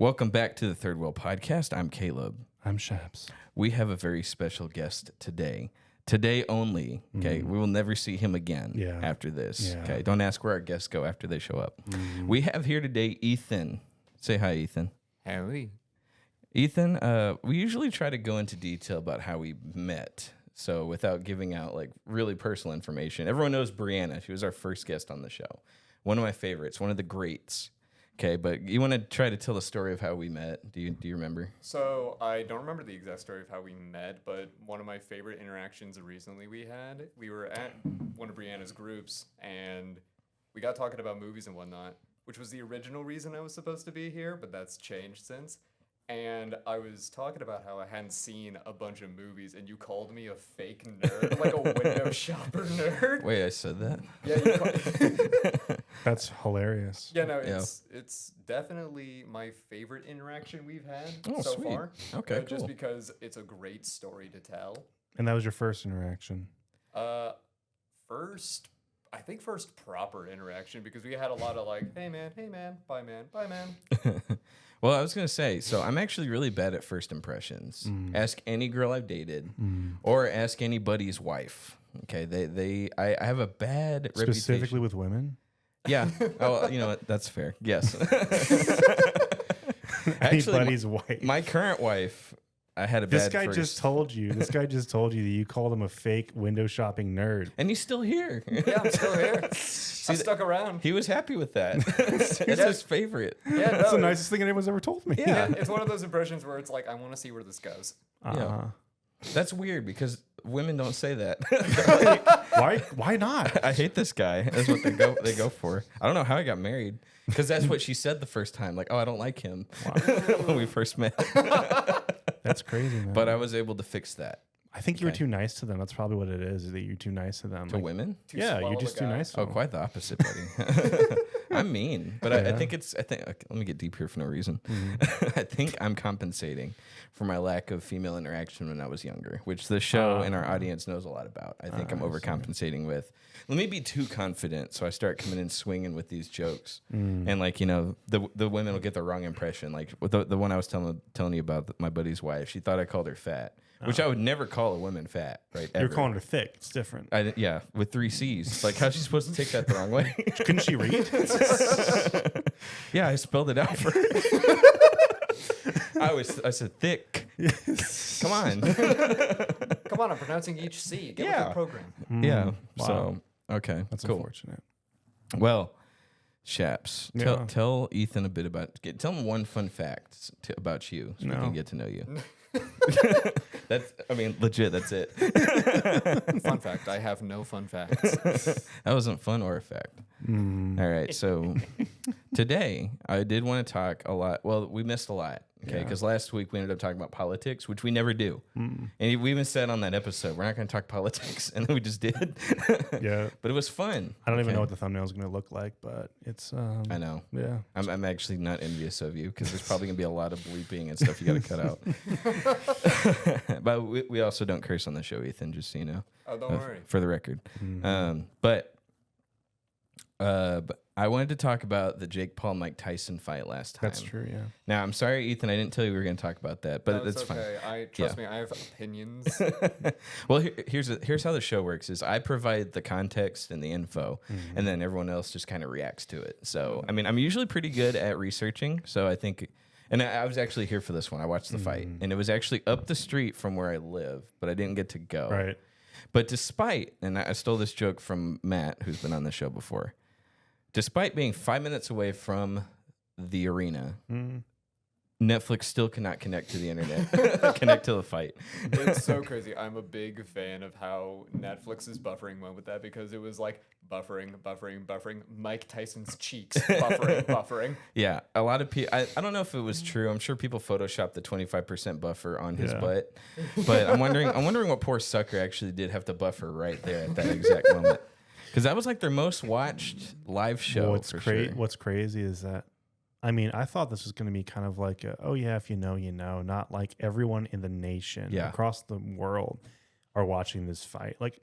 Welcome back to the Third Wheel Podcast. I'm Caleb. I'm Shaps. We have a very special guest today. Today only. Okay, we will never see him again after this. Yeah. Okay, don't ask where our guests go after they show up. We have here today Ethan. Say hi, Ethan. Howdy. Ethan, we usually try to go into detail about how we met. So without giving out like really personal information, everyone knows Brianna. She was our first guest on the show. One of my favorites, one of the greats. Okay, but you want to try to tell the story of how we met? Do you remember? So I don't remember the exact story of how we met, but one of my favorite interactions recently we were at one of Brianna's groups, and we got talking about movies and whatnot, which was the original reason I was supposed to be here, but that's changed since. And I was talking about how I hadn't seen a bunch of movies, and you called me a fake nerd, like a window shopper nerd. Wait, I said that? Yeah, you That's hilarious. Yeah, no, it's definitely my favorite interaction we've had so sweet. far. Okay, cool. Just because it's a great story to tell. And that was your first interaction. First proper interaction, because we had a lot of like, hey man, bye man. Well, I was going to say, so I'm actually really bad at first impressions. Ask any girl I've dated or ask anybody's wife. Okay, I have a bad reputation. Specifically with women? Yeah. Oh, you know what? That's fair. Yes. Anybody's wife. My current wife, I had a bad This guy just told you that you called him a fake window shopping nerd. And he's still here. Yeah, I'm still here. I stuck around. He was happy with that. That's his favorite. Yeah, That's the nicest thing anyone's ever told me. Yeah, it's one of those impressions where it's like, I want to see where this goes. Yeah. That's weird because women don't say that. Why not? I hate this guy. That's what they go for. I don't know how I got married because that's what she said the first time. Like, oh, I don't like him when we first met. That's crazy, man. But I was able to fix that. I think you were too nice to them. That's probably what it is that you're too nice to them. To women? You're just too nice to them. Oh, quite the opposite, buddy. I'm mean, but I think okay, let me get deep here for no reason. I think I'm compensating for my lack of female interaction when I was younger, which the show and our audience knows a lot about. I think I'm overcompensating with, let me be too confident, so I start coming in swinging with these jokes. And like, the women will get the wrong impression. Like with the one I was telling you about, my buddy's wife, she thought I called her fat. Which I would never call a woman fat, right? You're calling her thick. It's different. With 3 C's. Like, how's she supposed to take that the wrong way? Couldn't she read? Yeah, I spelled it out for her. I said thick. Come on. Come on, I'm pronouncing each C. Get with the program. Yeah. Wow. So, okay. That's cool. unfortunate. Well, Shaps, tell Ethan a bit about, tell him one fun fact about you so we can get to know you. Legit, that's it. Fun fact, I have no fun facts. That wasn't fun or a fact. All right, so today I did want to talk a lot. Well, we missed a lot, okay? Because last week we ended up talking about politics, which we never do. And we even said on that episode, we're not going to talk politics, and then we just did. Yeah. But it was fun. I don't even know what the thumbnail is going to look like, but it's... I know. Yeah. I'm actually not envious of you because there's probably going to be a lot of bleeping and stuff you got to cut out. But we also don't curse on the show, Ethan, just so you know. Oh, don't worry. For the record. But I wanted to talk about the Jake Paul Mike Tyson fight last time. That's true, yeah. Now, I'm sorry, Ethan, I didn't tell you we were going to talk about that, but that's okay. fine. Trust me, I have opinions. Well, here's how the show works: is I provide the context and the info, and then everyone else just kind of reacts to it. So, I mean, I'm usually pretty good at researching, so I think. And I was actually here for this one. I watched the fight, and it was actually up the street from where I live, but I didn't get to go. Right. But despite, and I stole this joke from Matt, who's been on the show before, despite being 5 minutes away from the arena, Netflix still cannot connect to the internet, connect to the fight. It's so crazy. I'm a big fan of how Netflix's buffering went with that, because it was like buffering, Mike Tyson's cheeks, buffering. Yeah, a lot of people, I don't know if it was true. I'm sure people photoshopped the 25% buffer on his butt, but I'm wondering what poor sucker actually did have to buffer right there at that exact moment. Because that was like their most watched live show. What's crazy is that, I mean, I thought this was going to be kind of like, if you know, you know, not like everyone in the nation across the world are watching this fight. Like,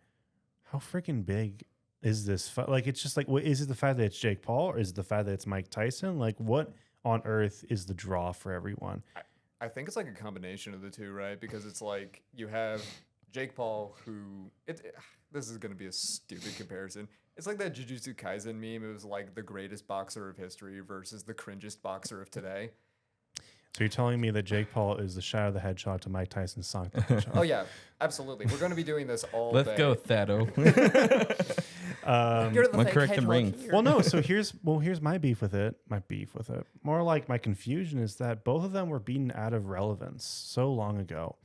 how freaking big is this fight? Like, it's just like, is it the fact that it's Jake Paul, or is it the fact that it's Mike Tyson? Like, what on earth is the draw for everyone? I think it's like a combination of the two, right? Because it's like you have Jake Paul, who this is going to be a stupid comparison. It's like that Jujutsu Kaisen meme. It was like the greatest boxer of history versus the cringest boxer of today. So you're telling me that Jake Paul is the Shadow the Hedgehog to Mike Tyson's Sonic the Hedgehog? Oh yeah, absolutely. We're going to be doing this all Let's day. go, Thado. You're the fake correct the hedgehog ring. here. Well, no. So here's my beef with it. More like my confusion is that both of them were beaten out of relevance so long ago.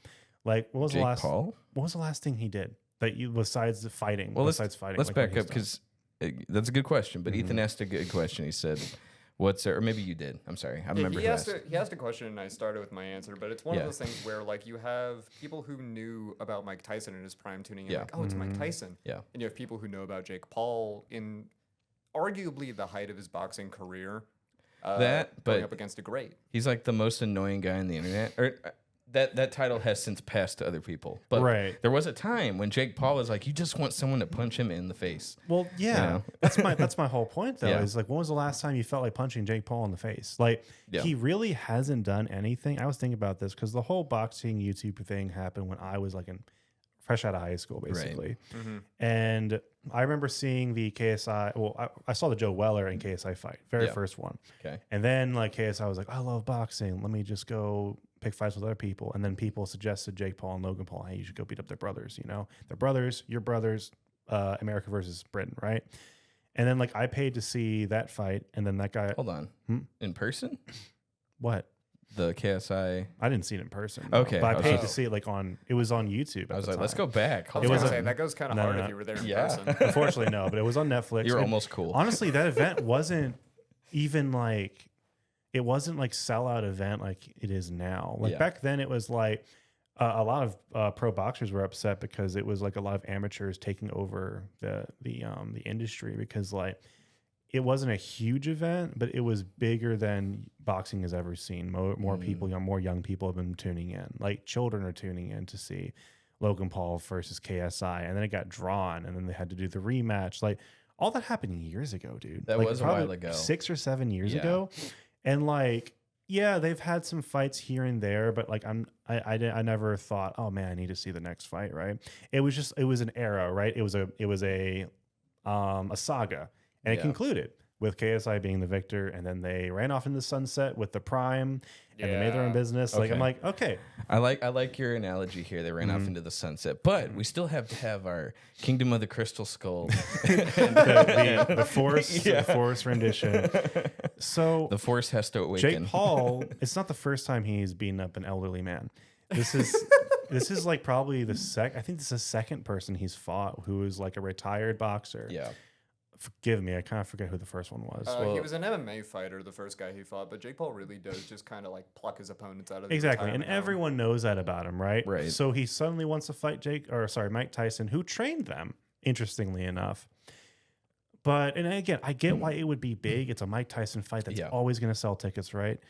Like, what was Jake the last? Paul? What was the last thing he did that you besides the fighting? Well, besides fighting, let's like back what up he's done? because that's a good question. But Ethan asked a good question. He said, "What's or maybe you did? I'm sorry, I remember." He asked a question and I started with my answer, but it's one of those things where like you have people who knew about Mike Tyson in his prime tuning in, like, oh, it's Mike Tyson. Yeah. And you have people who know about Jake Paul in arguably the height of his boxing career. Going up against a great. He's like the most annoying guy on the internet. Or that title has since passed to other people. But there was a time when Jake Paul was like, you just want someone to punch him in the face. Well, yeah, You know? that's my whole point though. Yeah. Is like, when was the last time you felt like punching Jake Paul in the face? Like, he really hasn't done anything. I was thinking about this because the whole boxing YouTube thing happened when I was like fresh out of high school, basically. Right. And I remember seeing the KSI. Well, I saw the Joe Weller and KSI fight, very first one. Okay. And then like KSI was like, I love boxing. Let me just go pick fights with other people. And then people suggested Jake Paul and Logan Paul, hey, you should go beat up their brothers. You know, they're brothers, your brothers, America versus Britain, right? And then like I paid to see that fight, and then that guy. Hold on. In person? What? The KSI. I didn't see it in person. Okay. But I paid to see it like it was on YouTube. I was like, let's go back. I was going to say, that goes kind of hard if you were there in person. Unfortunately, no, but it was on Netflix. You're almost cool. Honestly, that event wasn't even like, it wasn't like sellout event like it is now. Like back then it was like a lot of pro boxers were upset because it was like a lot of amateurs taking over the industry, because like it wasn't a huge event, but it was bigger than boxing has ever seen. More people, more young people have been tuning in. Like children are tuning in to see Logan Paul versus KSI, and then it got drawn, and then they had to do the rematch. Like all that happened years ago, dude. That like, was a while ago, 6 or 7 years ago, and like. Yeah, they've had some fights here and there, but like I never thought, oh man, I need to see the next fight, right? It was an era, right? It was a saga, and it concluded with KSI being the victor, and then they ran off into the sunset with the Prime, and they made their own business. Like I'm like, okay, I like your analogy here. They ran off into the sunset, but we still have to have our Kingdom of the Crystal Skull, the Force rendition. So the Force has to awaken. Jake Paul, it's not the first time he's beaten up an elderly man. This is like probably I think this is the second person he's fought who is like a retired boxer. Yeah. Forgive me, I kind of forget who the first one was. He was an MMA fighter, the first guy he fought, but Jake Paul really does just kind of like pluck his opponents out of the exactly, and retirement home. everyone knows that about him, right? Right. So he suddenly wants to fight Mike Tyson, who trained them, interestingly enough. But and again, I get why it would be big. It's a Mike Tyson fight that's always going to sell tickets, right?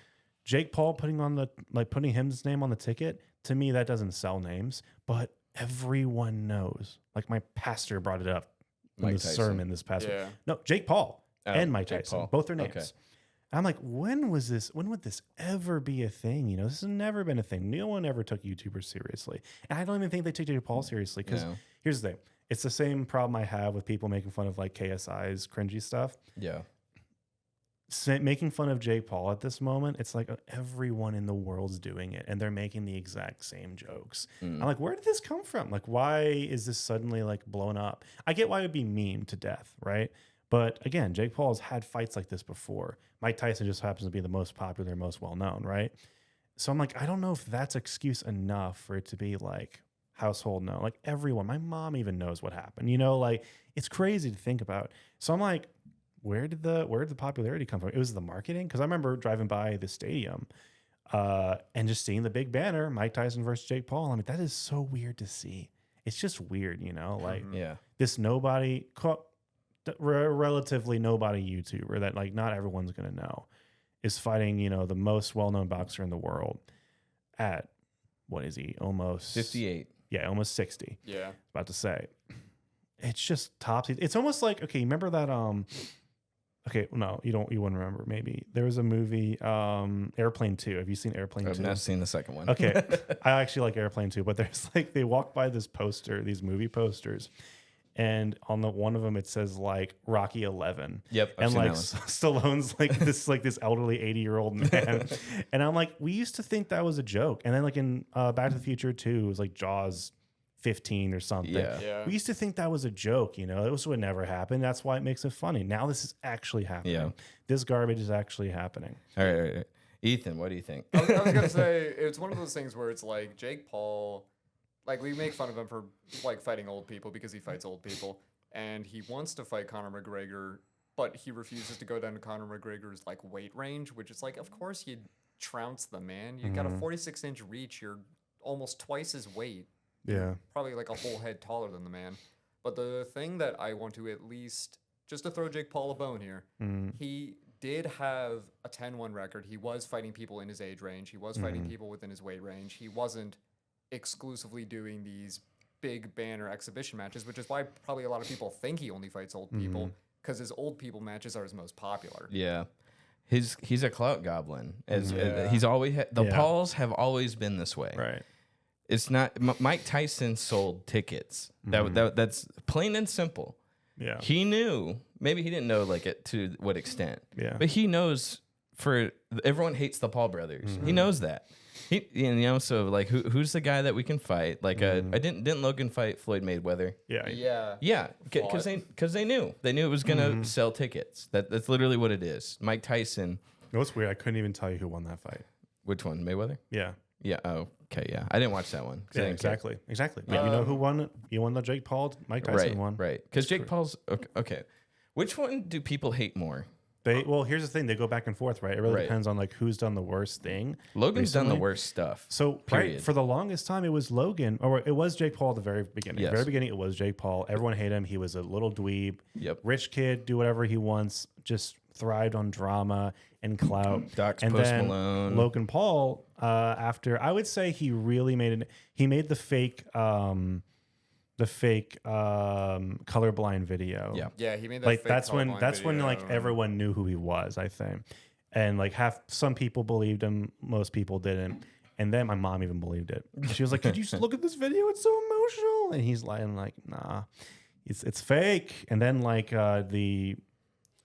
Jake Paul putting his name on the ticket, to me that doesn't sell names, but everyone knows. Like my pastor brought it up. In the sermon this past week. No, Jake Paul and Mike Tyson, both their names. Okay. I'm like, when would this ever be a thing? You know, this has never been a thing. No one ever took YouTubers seriously. And I don't even think they took Jake Paul seriously, because here's the thing. It's the same problem I have with people making fun of like KSI's cringy stuff. Yeah. Making fun of Jake Paul at this moment, it's like everyone in the world's doing it, and they're making the exact same jokes. I'm like, where did this come from? Like, why is this suddenly like blown up? I get why it would be meme to death, right? But again, Jake Paul has had fights like this before. Mike Tyson just happens to be the most popular, most well-known, right? So I'm like, I don't know if that's excuse enough for it to be like household known. Like everyone, my mom even knows what happened. You know, like it's crazy to think about. So I'm like, where did the popularity come from? It was the marketing, because I remember driving by the stadium and just seeing the big banner, Mike Tyson versus Jake Paul. I mean, that is so weird to see. It's just weird, you know, like this relatively nobody YouTuber that like not everyone's gonna know is fighting, you know, the most well-known boxer in the world at what is he? Almost 58. Yeah, almost 60. Yeah, about to say. It's just topsy. It's almost like, okay, remember that Okay, no, you wouldn't remember. Maybe there was a movie, Airplane 2. Have you seen Airplane 2? I've not seen the second one. Okay, I actually like Airplane 2, but there's like they walk by this poster, these movie posters, and on the one of them it says like Rocky 11. Yep, I've and seen like that one. Stallone's like this elderly 80-year-old man, and I'm like, we used to think that was a joke, and then like in Back to the Future 2, it was like Jaws 15 or something. Yeah. We used to think that was a joke, you know, this would never happen. That's why it makes it funny. Now this is actually happening. Yeah. This garbage is actually happening. All right. Ethan, what do you think? I was gonna say it's one of those things where it's like Jake Paul, like we make fun of him for like fighting old people because he fights old people, and he wants to fight Conor McGregor, but he refuses to go down to Conor McGregor's like weight range, which is like, of course you'd trounce the man. You got a 46-inch reach. You're almost twice his weight. Yeah. Probably like a whole head taller than the man. But the thing that I want to at least, just to throw Jake Paul a bone here, he did have a 10-1 record. He was fighting people in his age range. He was fighting people within his weight range. He wasn't exclusively doing these big banner exhibition matches, which is why probably a lot of people think he only fights old people, because his old people matches are his most popular. Yeah. He's a clout goblin. He's always the Pauls have always been this way. Right. It's not Mike Tyson sold tickets. That's plain and simple. Yeah. He knew. Maybe he didn't know like it to what extent. Yeah. But he knows. Everyone hates the Paul brothers. He knows that. So like who's the guy that we can fight? Like didn't Logan fight Floyd Mayweather? Yeah. Because they knew it was gonna sell tickets. That's literally what it is. Mike Tyson. You know what's weird? I couldn't even tell you who won that fight. Which one? Mayweather? Yeah. Yeah. Oh, okay. Yeah. I didn't watch that one. Yeah, exactly. But you know who won? You won the Jake Paul. Mike Tyson won. Right. Because Jake Paul's okay. Which one do people hate more? Well, here's the thing. They go back and forth, right? It really depends on like who's done the worst thing. Logan's done the worst stuff. So for the longest time, it was Logan, or it was Jake Paul at the very beginning. Yes. Very beginning, it was Jake Paul. Everyone hated him. He was a little dweeb. Yep. Rich kid, do whatever he wants. Just thrived on drama and clout. Docs and Post then Malone. Logan Paul, after I would say he really made it. He made the fake colorblind video. Yeah, he made that. Like fake that's when video. like everyone knew who he was, I think. And like some people believed him, most people didn't. And then my mom even believed it. She was like, "Could you look at this video? It's so emotional." And he's like, "Nah, it's fake." And then like the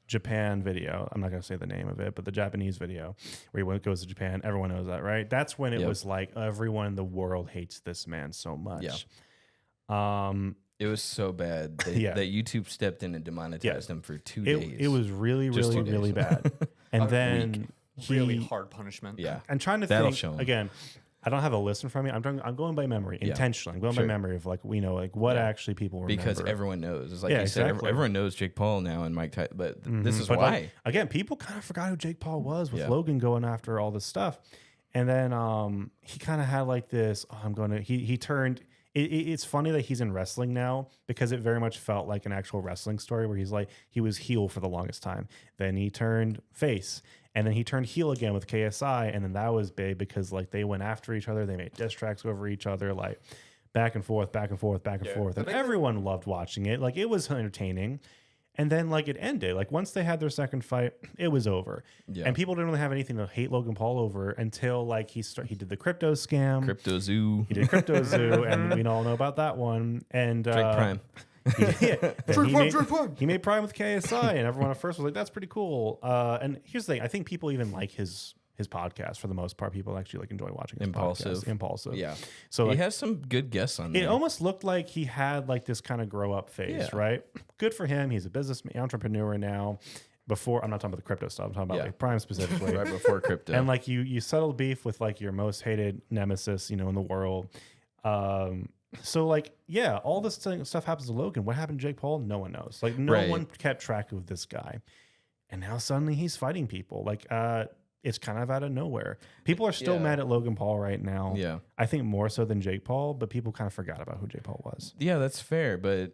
Japan video, I'm not gonna say the name of it, but the Japanese video where he goes to Japan, everyone knows that, right? That's when it was like everyone in the world hates this man so much. Yeah. It was so bad that YouTube stepped in and demonetized him for 2 days. It was really, Just 2 really, days. really bad. And then really hard punishment. Yeah. I'm trying to That'll think show him. again. I don't have a list in front of me. I'm going by memory intentionally. I'm going by memory of like what actually people remember. Because everyone knows. It's like you said, everyone knows Jake Paul now and Mike Tyson. But this is why. Like, again, people kind of forgot who Jake Paul was with Logan going after all this stuff. And then he kind of had like this, he turned. It's funny that he's in wrestling now because it very much felt like an actual wrestling story where he was heel for the longest time. Then he turned face. And then he turned heel again with KSI, and then that was big because like they went after each other, they made diss tracks over each other, like back and forth, and everyone loved watching it. Like it was entertaining, and then like it ended. Like once they had their second fight, it was over, and people didn't really have anything to hate Logan Paul over until like he did the crypto scam, Crypto Zoo. He did Crypto Zoo, and we all know about that one. And Drake Prime. He made Prime with KSI, and everyone at first was like, "That's pretty cool." And here's the thing: I think people even like his podcast for the most part. People actually like enjoy watching his Impulsive. Yeah. So he like, has some good guests on there. It almost looked like he had like this kind of grow up phase, right? Good for him. He's a businessman, entrepreneur now. Before, I'm not talking about the crypto stuff. I'm talking about like Prime specifically. Right before crypto. And like you settled beef with like your most hated nemesis, in the world. So like, all this stuff happens to Logan. What happened to Jake Paul? No one knows. Like no one kept track of this guy. And now suddenly he's fighting people. Like it's kind of out of nowhere. People are still mad at Logan Paul right now. Yeah. I think more so than Jake Paul, but people kind of forgot about who Jake Paul was. Yeah, that's fair. But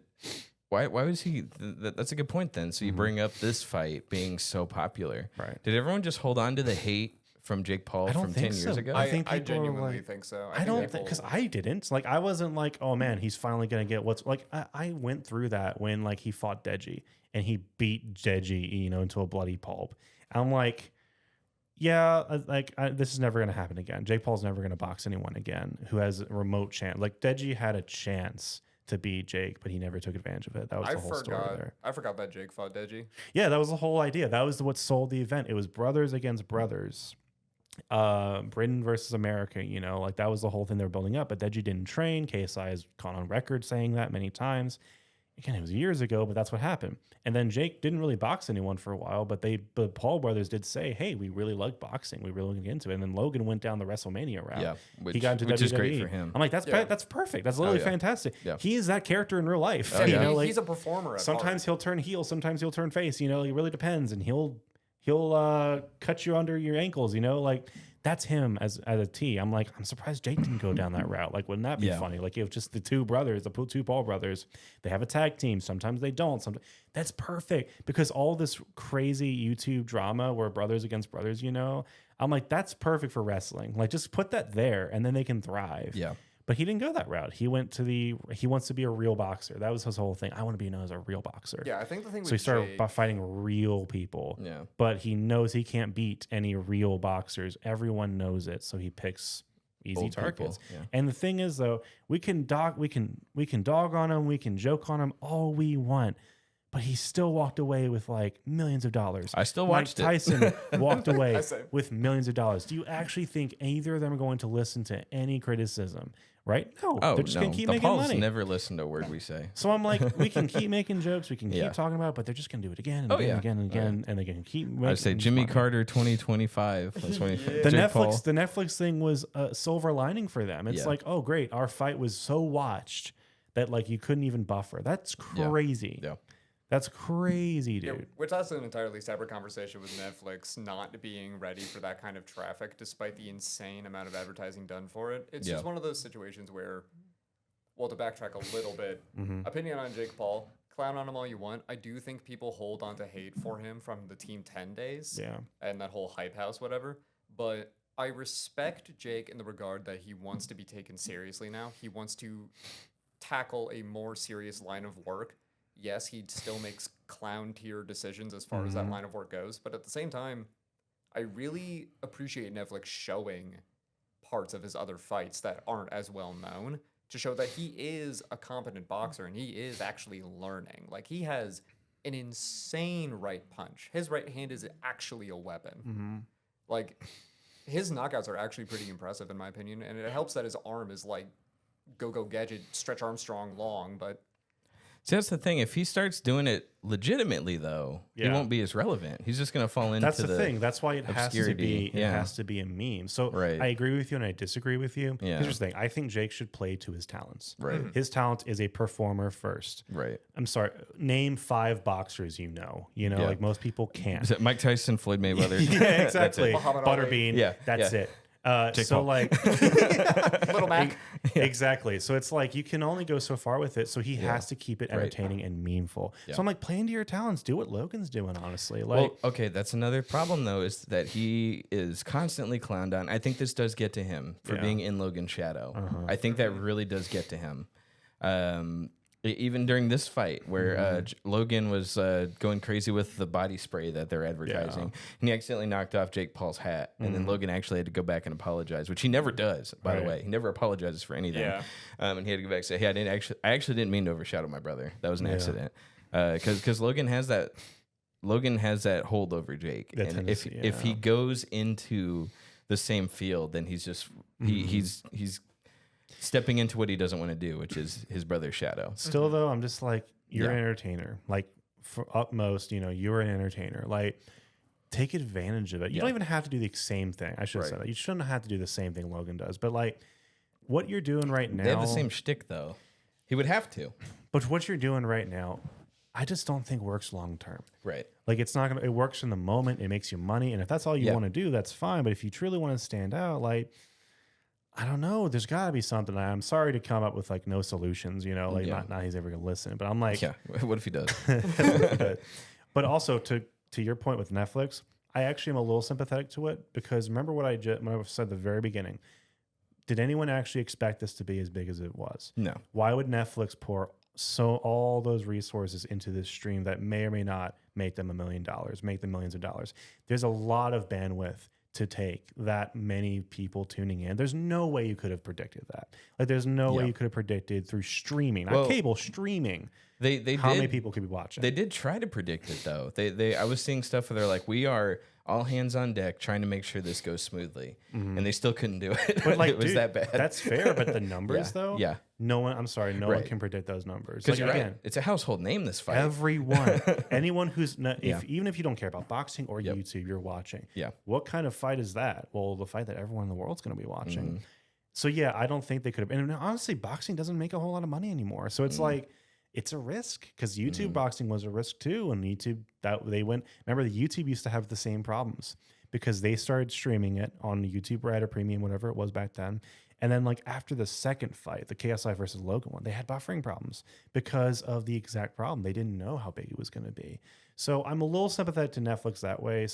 why was he? That's a good point then. So you bring up this fight being so popular. Right. Did everyone just hold on to the hate from Jake Paul I don't from think 10 years so. ago? I think I people are genuinely like- think so. I don't think, because I didn't. Like, I wasn't like, oh man, he's finally gonna get what's like. I went through that when like he fought Deji and he beat Deji, you know, into a bloody pulp. I'm like, yeah, this is never gonna happen again. Jake Paul's never gonna box anyone again who has a remote chance. Like Deji had a chance to beat Jake, but he never took advantage of it. That was the whole story there. I forgot that Jake fought Deji. Yeah, that was the whole idea. That was what sold the event. It was brothers against brothers. Britain versus America, you know, like that was the whole thing they were building up. But Deji didn't train. KSI has gone on record saying that many times. Again, it was years ago, but that's what happened. And then Jake didn't really box anyone for a while, but the Paul brothers did say, hey, we really like boxing. We really want to get into it. And then Logan went down the WrestleMania route. Yeah, He got into which WWE. is great for him. I'm like, that's perfect. That's literally fantastic. Yeah. He is that character in real life. Oh, yeah. You know, like, He's a performer. At sometimes he'll turn heel, sometimes he'll turn face. You know, it really depends. And he'll cut you under your ankles. You know, like that's him as a T. I'm like, I'm surprised Jake didn't go down that route. Like, wouldn't that be funny? Like, if just the two brothers, the two Paul brothers, they have a tag team. Sometimes they don't. Sometimes that's perfect because all this crazy YouTube drama where brothers against brothers, you know, I'm like, that's perfect for wrestling. Like, just put that there, and then they can thrive. Yeah. But he didn't go that route. He wants to be a real boxer. That was his whole thing. I want to be known as a real boxer. Yeah, I think the thing with So he started Jake, by fighting real people. Yeah. But he knows he can't beat any real boxers. Everyone knows it, so he picks easy Old targets. people, yeah. And the thing is, though, we can dog on him, we can joke on him all we want. But he still walked away with like millions of dollars. I still watched Mike Tyson walked away Same. with millions of dollars. Do you actually think either of them are going to listen to any criticism? Right? No. Oh, they're just no. going to keep The making Pauls money. never listen to a word we say. So I'm like, we can keep making jokes, we can keep Yeah. talking about it, but they're just going to do it again and Oh, again yeah. and again and again, and they can keep making I'd say Jimmy Carter 2025. That's when he, The Jake Paul. Netflix thing was a silver lining for them. It's Yeah. like, oh great, our fight was so watched that like you couldn't even buffer. That's crazy. Yeah. That's crazy, yeah, dude. which that's an entirely separate conversation with Netflix not being ready for that kind of traffic, despite the insane amount of advertising done for it. It's just one of those situations where, well, to backtrack a little bit, opinion on Jake Paul, clown on him all you want. I do think people hold on to hate for him from the Team 10 days and that whole hype house, whatever. But I respect Jake in the regard that he wants to be taken seriously now. He wants to tackle a more serious line of work. Yes, he still makes clown tier decisions as far as that line of work goes. But at the same time, I really appreciate Netflix showing parts of his other fights that aren't as well known to show that he is a competent boxer and he is actually learning. Like, he has an insane right punch. His right hand is actually a weapon. Like, his knockouts are actually pretty impressive in my opinion. And it helps that his arm is like go-go gadget, Stretch Armstrong long, but... See, that's the thing. If he starts doing it legitimately, though, he won't be as relevant. He's just going to fall into That's the thing. That's why it has to be. obscurity. It has to be a meme. So Right. I agree with you and I disagree with you. Yeah. Here's the thing. I think Jake should play to his talents. Right. His talent is a performer first. Right. I'm sorry. Name 5 boxers you know. You know, Yeah. like most people can't. Is it Mike Tyson, Floyd Mayweather? Yeah, exactly. Muhammad Ali. Butterbean. Yeah, That's yeah. it. Jake So Paul. like Little Mac. exactly. So it's like you can only go so far with it. So he has to keep it entertaining and meaningful. Yeah. So I'm like, play into your talents. Do what Logan's doing, honestly. Like, Well, okay, that's another problem though, is that he is constantly clowned on. I think this does get to him for being in Logan's shadow. I think that really does get to him. Even during this fight where Logan was going crazy with the body spray that they're advertising, and he accidentally knocked off Jake Paul's hat, and then Logan actually had to go back and apologize, which he never does, by the way. He never apologizes for anything. Yeah. And he had to go back and say, "Hey, I actually didn't mean to overshadow my brother. That was an accident." Because Logan has that hold over Jake, That and tendency, if he goes into the same field, then he's just he's stepping into what he doesn't want to do, which is his brother's shadow. still though, I'm just like, you're an Yeah. entertainer. Like for utmost, you know, you're an entertainer. Like, take advantage of it. You don't even have to do the same thing. I should have said that. You shouldn't have to do the same thing Logan does. But like, what you're doing right now, They have the same shtick though. He would have to. but what you're doing right now, I just don't think works long term. Right. Like, it's not gonna. It works in the moment. It makes you money, and if that's all you Yeah. want to do, that's fine. But if you truly want to stand out, like, I don't know. There's got to be something. I'm sorry to come up with like no solutions. You know, like not he's ever gonna listen. But I'm like, Yeah. What if he does? but also to your point with Netflix, I actually am a little sympathetic to it because remember what I said at the very beginning. Did anyone actually expect this to be as big as it was? No. Why would Netflix pour all those resources into this stream that may or may not make them $1 million, make them millions of dollars? There's a lot of bandwidth to take that many people tuning in. There's no way you could have predicted that. Like, there's no way you could have predicted through streaming, not cable, streaming. How many people could be watching? They did try to predict it though. I was seeing stuff where they're like, we are all hands on deck trying to make sure this goes smoothly, and they still couldn't do it. But like, it was dude, that bad. That's fair, but the numbers though, no one. I'm sorry, no one Right. can predict those numbers. Because Like, you're again, right. It's a household name. This fight. everyone, anyone who's not, even if you don't care about boxing or YouTube, you're watching. Yeah. What kind of fight is that? Well, the fight that everyone in the world's going to be watching. So yeah, I don't think they could have. And honestly, boxing doesn't make a whole lot of money anymore. So it's like, it's a risk because YouTube boxing was a risk too. And YouTube remember the YouTube used to have the same problems because they started streaming it on YouTube Red or Premium, whatever it was back then. And then like after the second fight, the KSI versus Logan one, they had buffering problems because of the exact problem. They didn't know how big it was going to be. So I'm a little sympathetic to Netflix that way.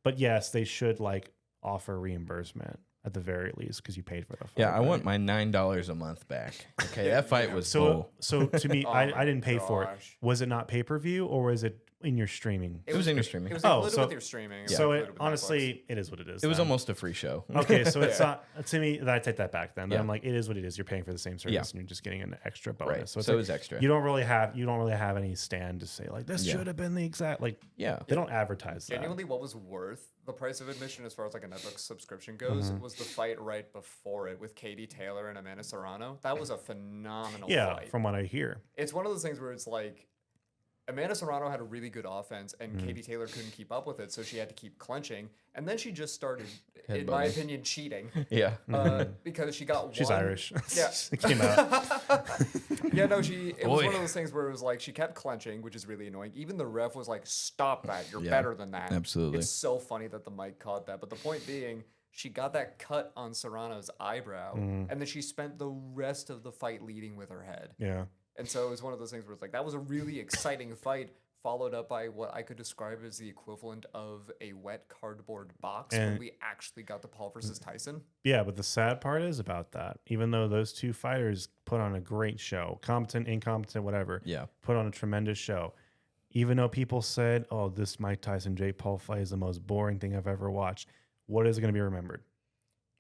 But yes, they should like offer reimbursement at the very least because you paid for the fight. Yeah, I want my $9 a month back. Okay, that fight was bull. So to me, I didn't pay for it. gosh. Was it not pay-per-view or was it in your streaming? It was in your streaming. It was Oh, included so- with your streaming. It was So included with Netflix. honestly, it is what it is. It was then. almost a free show. Okay, so it's not to me. I take that back then. But Yeah. I'm like, it is what it is. You're paying for the same service, Yeah. and you're just getting an extra bonus. Right. So, it's So it like, was extra. you don't really have any stand to say like this Yeah. should have been the exact like. Yeah. They don't advertise that. Genuinely, what was worth the price of admission as far as like a Netflix subscription goes was the fight right before it with Katie Taylor and Amanda Serrano. That was a phenomenal Yeah, fight. from what I hear. It's one of those things where it's like Amanda Serrano had a really good offense and Katie Taylor couldn't keep up with it, so she had to keep clenching. And then she just started, in my Headbutting. opinion, cheating Yeah. because she got She's one. Irish. Yeah. It came out. Yeah, no, it was Boy. one of those things where it was like she kept clenching, which is really annoying. Even the ref was like, "Stop that! You're Yeah, better than that." absolutely. It's so funny that the mic caught that. But the point being, she got that cut on Serrano's eyebrow, and then she spent the rest of the fight leading with her head. Yeah. And so it was one of those things where it's like that was a really exciting fight, followed up by what I could describe as the equivalent of a wet cardboard box when And- we actually got the Paul versus Tyson. Yeah, but the sad part is about that. Even though those two fighters put on a great show, competent, incompetent, whatever, Yeah. put on a tremendous show. Even though people said, "Oh, this Mike Tyson Jake Paul fight is the most boring thing I've ever watched," what is going to be remembered?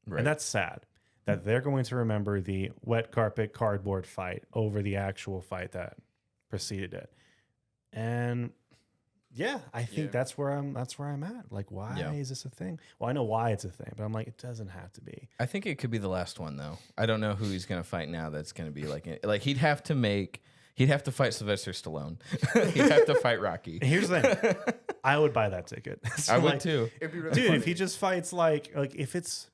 Right. And that's sad that they're going to remember the wet carpet cardboard fight over the actual fight that preceded it. And yeah, I think Yeah. that's where I'm at. Like, why Yeah. is this a thing? Well, I know why it's a thing, but I'm like, it doesn't have to be. I think it could be the last one though. I don't know who he's gonna fight now. That's gonna be like he'd have to fight Sylvester Stallone. He'd have to fight Rocky. And here's the thing. I would buy that ticket. So, I would like, too. It'd be really Dude, funny. if he just fights like if it's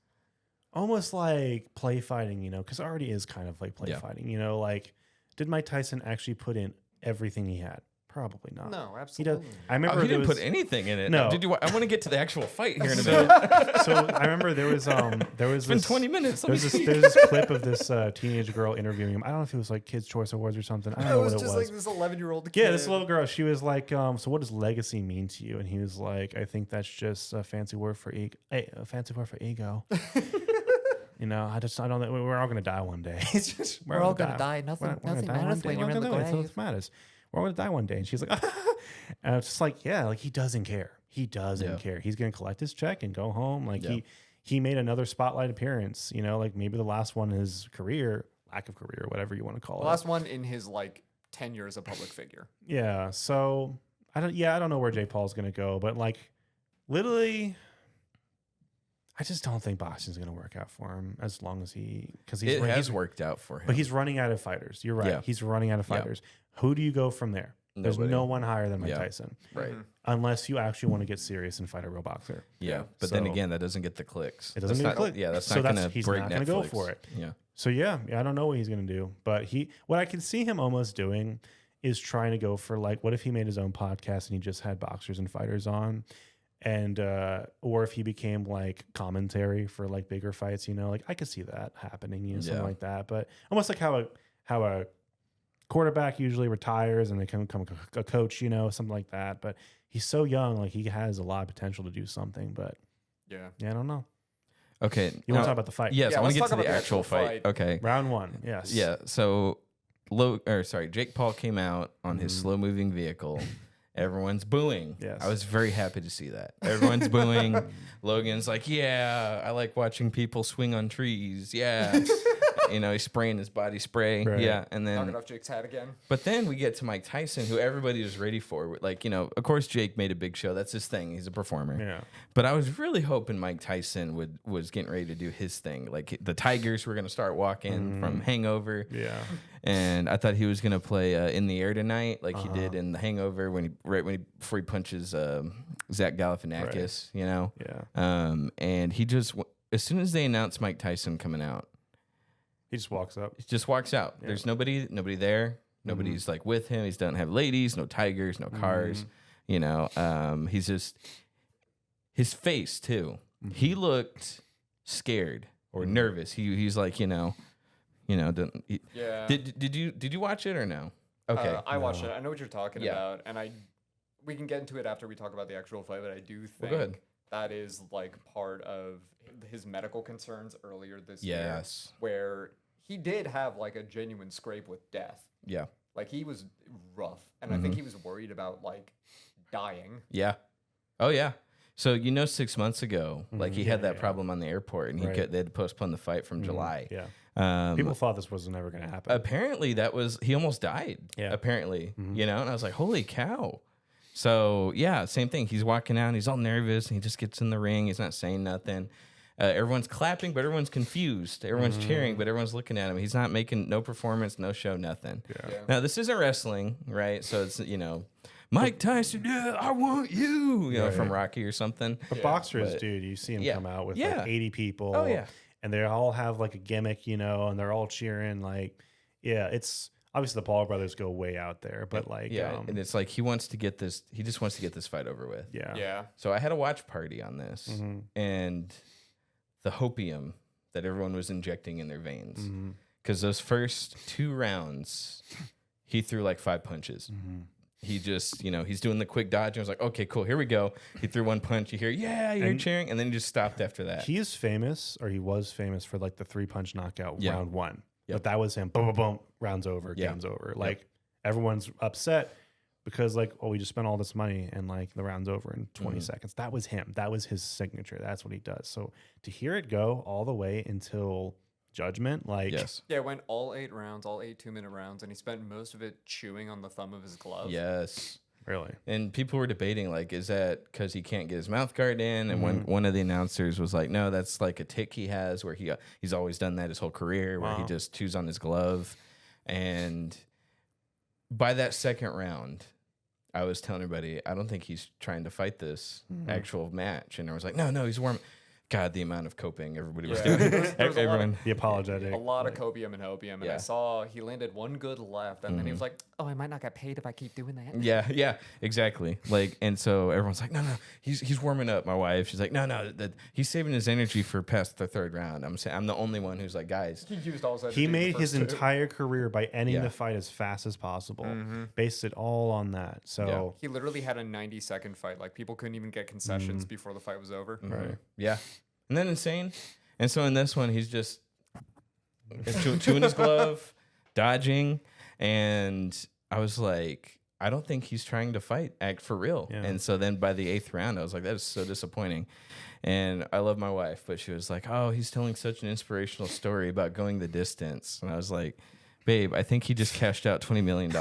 almost like play fighting, because it already is kind of like play Yeah. fighting, like did Mike Tyson actually put in everything he had? Probably not. No, He does. absolutely. I remember He there didn't was, put anything in it. No. I want to get to the actual fight here in a so, minute. so I remember there was It's been 20 minutes. Let me There's see. this clip of this teenage girl interviewing him. I don't know if it was like Kids Choice Awards or something. I don't It know was what it just was. like this 11-year-old kid. Yeah, this little girl. She was like, "So what does legacy mean to you?" And he was like, "I think that's just a fancy word for ego. A fancy word for ego." I don't know. We're all gonna die one day. It's just We're all gonna die. Nothing We're gonna die one matters day. when you're We're in the gonna die. grave. Nothing matters. We're all gonna die one day. And she's like, and it's just like, yeah, like he doesn't care. He doesn't Yeah. care. He's gonna collect his check and go home. Like Yeah. he made another spotlight appearance. Like maybe the last one in his career, lack of career, whatever you want to call The it. last one in his like 10 years of public figure. Yeah. So I don't know where Jay Paul's gonna go, but like literally, I just don't think boxing's gonna work out for him as long as because he's It has worked out for him. but he's running out of fighters. You're right. Yeah. He's running out of Yeah. fighters. Who do you go from there? There's Nobody. no one higher than Mike Yeah. Tyson, right. unless you actually want to get serious and fight a real boxer. Yeah. But then So- again, that doesn't get the clicks. It doesn't That's get not, the click. Yeah, that's So not that's- going to he's break not Netflix. gonna go for it. Yeah. So yeah, I don't know what he's gonna do, but what I can see him almost doing is trying to go for like, what if he made his own podcast and he just had boxers and fighters on, and or if he became like commentary for like bigger fights, like I could see that happening, something Yeah. like that. But almost like how a quarterback usually retires and they can become a coach, something like that. But he's so young, like he has a lot of potential to do something. But yeah, I don't know. Okay, you want to talk about the fight? Yes, Yeah, I want to let's get to talk the about the actual actual fight. fight. Okay, Round 1. Yes. yeah. So, Jake Paul came out on his slow-moving vehicle. Everyone's booing. Yes. I was very happy to see that. Everyone's booing. Logan's like, yeah, I like watching people swing on trees. Yeah. He's spraying his body spray. Right. Yeah. And then knocking off Jake's hat again. But then we get to Mike Tyson, who everybody was ready for. Like, of course Jake made a big show. That's his thing. He's a performer. Yeah. But I was really hoping Mike Tyson was getting ready to do his thing. Like the Tigers were going to start walking from Hangover. Yeah. And I thought he was going to play In the Air Tonight, like he did in The Hangover before he punches Zach Galifianakis, Yeah. And he just, as soon as they announced Mike Tyson coming out, he just walks up. he just walks out. Yeah. There's nobody there. Nobody's like with him. He doesn't have ladies, no tigers, no cars. He's just, his face too. He looked scared or nervous. He's like, Yeah. Did you watch it or no? Okay. I watched it. I know what you're talking Yeah. about, and we can get into it after we talk about the actual fight. But I do think go ahead. that is like part of his medical concerns earlier this year, Yes. where he did have like a genuine scrape with death. Yeah. Like he was rough, and I think he was worried about like dying. Yeah. Oh yeah. So 6 months ago, like he had that problem on the airport, and they had to postpone the fight from July. Yeah. People thought this was never going to happen. Apparently, he almost died. Yeah. Apparently, and I was like, holy cow. So yeah, same thing. He's walking out, and he's all nervous, and he just gets in the ring. He's not saying nothing. Everyone's clapping, but everyone's confused. Everyone's cheering, but everyone's looking at him. He's not making no performance, no show, nothing. Yeah. Now, this isn't wrestling, right? So it's, Mike Tyson, yeah, I want you, from Rocky or something. But boxers, dude, you see him come out with like 80 people. Oh, yeah. And they all have like a gimmick, and they're all cheering. Like, it's obviously the Paul brothers go way out there, but like, and it's like he just wants to get this fight over with. Yeah. Yeah. So I had a watch party on this, and the hopium that everyone was injecting in their veins, because those first 2 rounds, he threw like 5 punches. He just, he's doing the quick dodge. And I was like, okay, cool, here we go. He threw 1 punch. You hear, yeah, you're cheering, and then he just stopped after that. He is famous, or he was famous for like the 3-punch knockout round 1. Yep. But that was him. Boom, boom, boom. Rounds over. Yeah. Game's over. Like everyone's upset because like, we just spent all this money and like the round's over in 20 seconds. That was him. That was his signature. That's what he does. So to hear it go all the way until judgment, like Yes. Yeah, it went all 8 rounds, all 8 2-minute rounds, and he spent most of it chewing on the thumb of his glove. Yes. really. And people were debating, like, is that because he can't get his mouth guard in? And one of the announcers was like, no, that's like a tick he has where he's always done that his whole career, where he just chews on his glove. And by that second round, I was telling everybody, I don't think he's trying to fight this actual match. And I was like, no, he's warm. God, the amount of coping everybody was doing. Everyone. The apologetic. A lot of copium and hopium. And I saw he landed 1 good left, and then he was like, oh, I might not get paid if I keep doing that. Yeah, exactly. Like, and so everyone's like, no, he's warming up. My wife, she's like, no, he's saving his energy for past the 3rd round. I'm saying I'm the only one who's like, guys. He used all his energy He in the made first his 2. entire career by ending the fight as fast as possible. Based it all on that. So He literally had a 90-second fight. Like, people couldn't even get concessions before the fight was over. right. Yeah. Isn't that insane? And so in this one, he's just chewing his glove, dodging. And I was like, I don't think he's trying to act for real. Yeah. And so then by the 8th round, I was like, that is so disappointing. And I love my wife, but she was like, oh, he's telling such an inspirational story about going the distance. And I was like, babe, I think he just cashed out $20 million.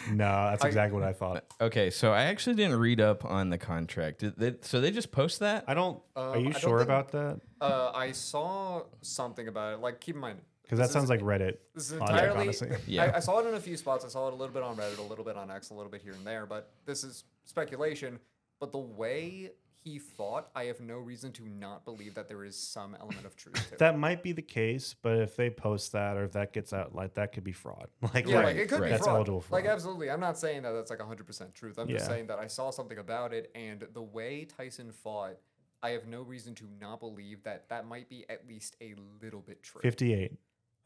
No, that's exactly what I thought. Okay, so I actually didn't read up on the contract. So they just post that? I don't. Are you I don't sure think- about that? I saw something about it. Like, keep in mind, Because that sounds like Reddit. this is logic, entirely. honestly. Yeah. I saw it in a few spots. I saw it a little bit on Reddit, a little bit on X, a little bit here and there. But this is speculation. But the way he fought, I have no reason to not believe that there is some element of truth to it. That might be the case, but if they post that or if that gets out, like that could be fraud. Like, Yeah, right, like it could be that's fraud. eligible for Like, fraud. absolutely. I'm not saying that that's like 100% truth. I'm just Yeah. saying that I saw something about it, and the way Tyson fought, I have no reason to not believe that that might be at least a little bit true. 58.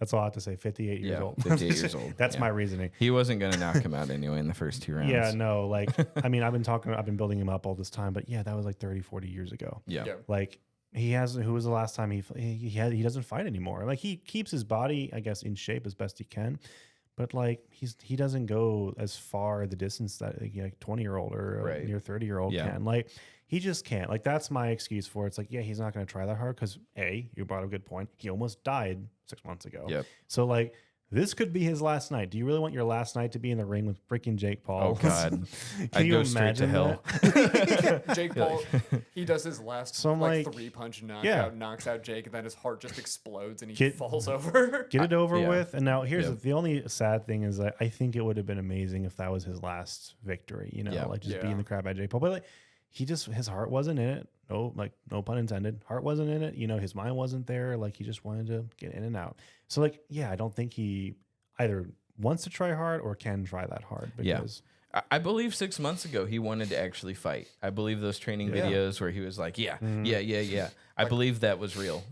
That's all I have to say. 58 years old. 58 years old. That's my reasoning. He wasn't going to knock him out anyway in the first 2 rounds. Yeah, no, like, I mean, I've been building him up all this time, but yeah, that was like 30, 40 years ago. Yeah. Like, who was the last time he doesn't fight anymore? Like, he keeps his body, I guess, in shape as best he can, but like, he doesn't go as far the distance that like 20-year-old or a near 30-year-old can. Like, he just can't. Like, that's my excuse for it. It's like, yeah, he's not going to try that hard because you brought up a good point. He almost died 6 months ago. Yep. So like, this could be his last night. Do you really want your last night to be in the ring with freaking Jake Paul? Oh God, I'd go straight to hell. Jake Paul, he does his last like 3-punch knockout, knocks out Jake, and then his heart just explodes and he falls over. Get it over with. And now here's the only sad thing is that I think it would have been amazing if that was his last victory. You know, like just beating the crap out of Jake Paul. But like, his heart wasn't in it. No pun intended. Heart wasn't in it. You know, his mind wasn't there. Like, he just wanted to get in and out. So like, yeah, I don't think he either wants to try hard or can try that hard. Because I believe 6 months ago he wanted to actually fight. I believe those training videos where he was like, I believe that was real.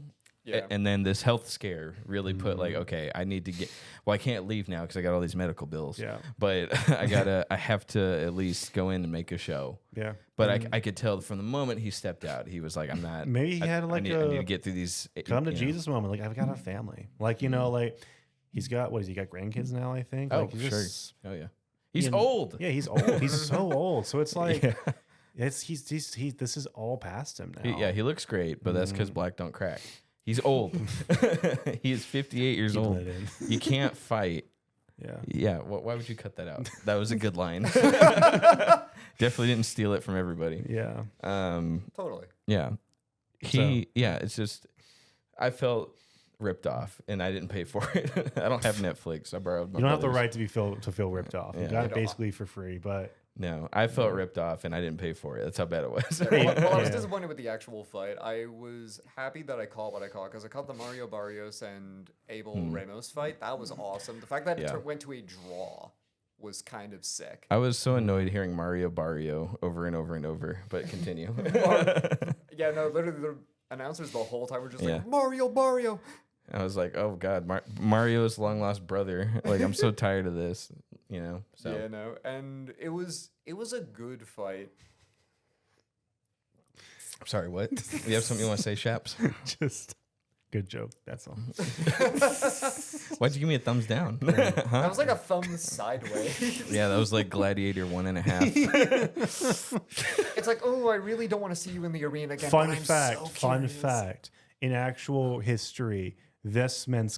Yeah. And then this health scare really put like, okay, I need to I can't leave now because I got all these medical bills. Yeah. But I have to at least go in and make a show. Yeah. But I could tell from the moment he stepped out, he was like, I'm not. Maybe he had like I need to get through these. Come to Jesus moment. Like, I've got a family. Like, you know, like he's got, he got grandkids now, I think. Oh, like, sure. Oh, yeah. He's old. Yeah, he's old. He's so old. So it's like, this is all past him now. He looks great, but that's because black don't crack. He's old. He is 58 years old. You can't fight. Yeah. Yeah. Why would you cut that out? That was a good line. Definitely didn't steal it from everybody. Yeah. Totally. Yeah. It's just, I felt ripped off and I didn't pay for it. I don't have Netflix. I borrowed my You don't have the brother's. right to feel ripped off. You got it basically for free, but. No, I felt ripped off and I didn't pay for it. That's how bad it was. Well, I was disappointed with the actual fight. I was happy that I caught what I caught because I caught the Mario Barrios and Abel Ramos fight. That was awesome. The fact that it went to a draw was kind of sick. I was so annoyed hearing Mario Barrio over and over and over, but continue. Literally the announcers the whole time were just like, Mario Barrio. I was like, oh God, Mario's long lost brother. Like, I'm so tired of this, you know? So. Yeah, no. And it was a good fight. I'm sorry, what? You have something you want to say, Shaps? Just good joke. That's all. Why'd you give me a thumbs down? That was like a thumb sideways. Yeah, that was like Gladiator 1.5. It's like, oh, I really don't want to see you in the arena again. Fun fact. In actual history, this means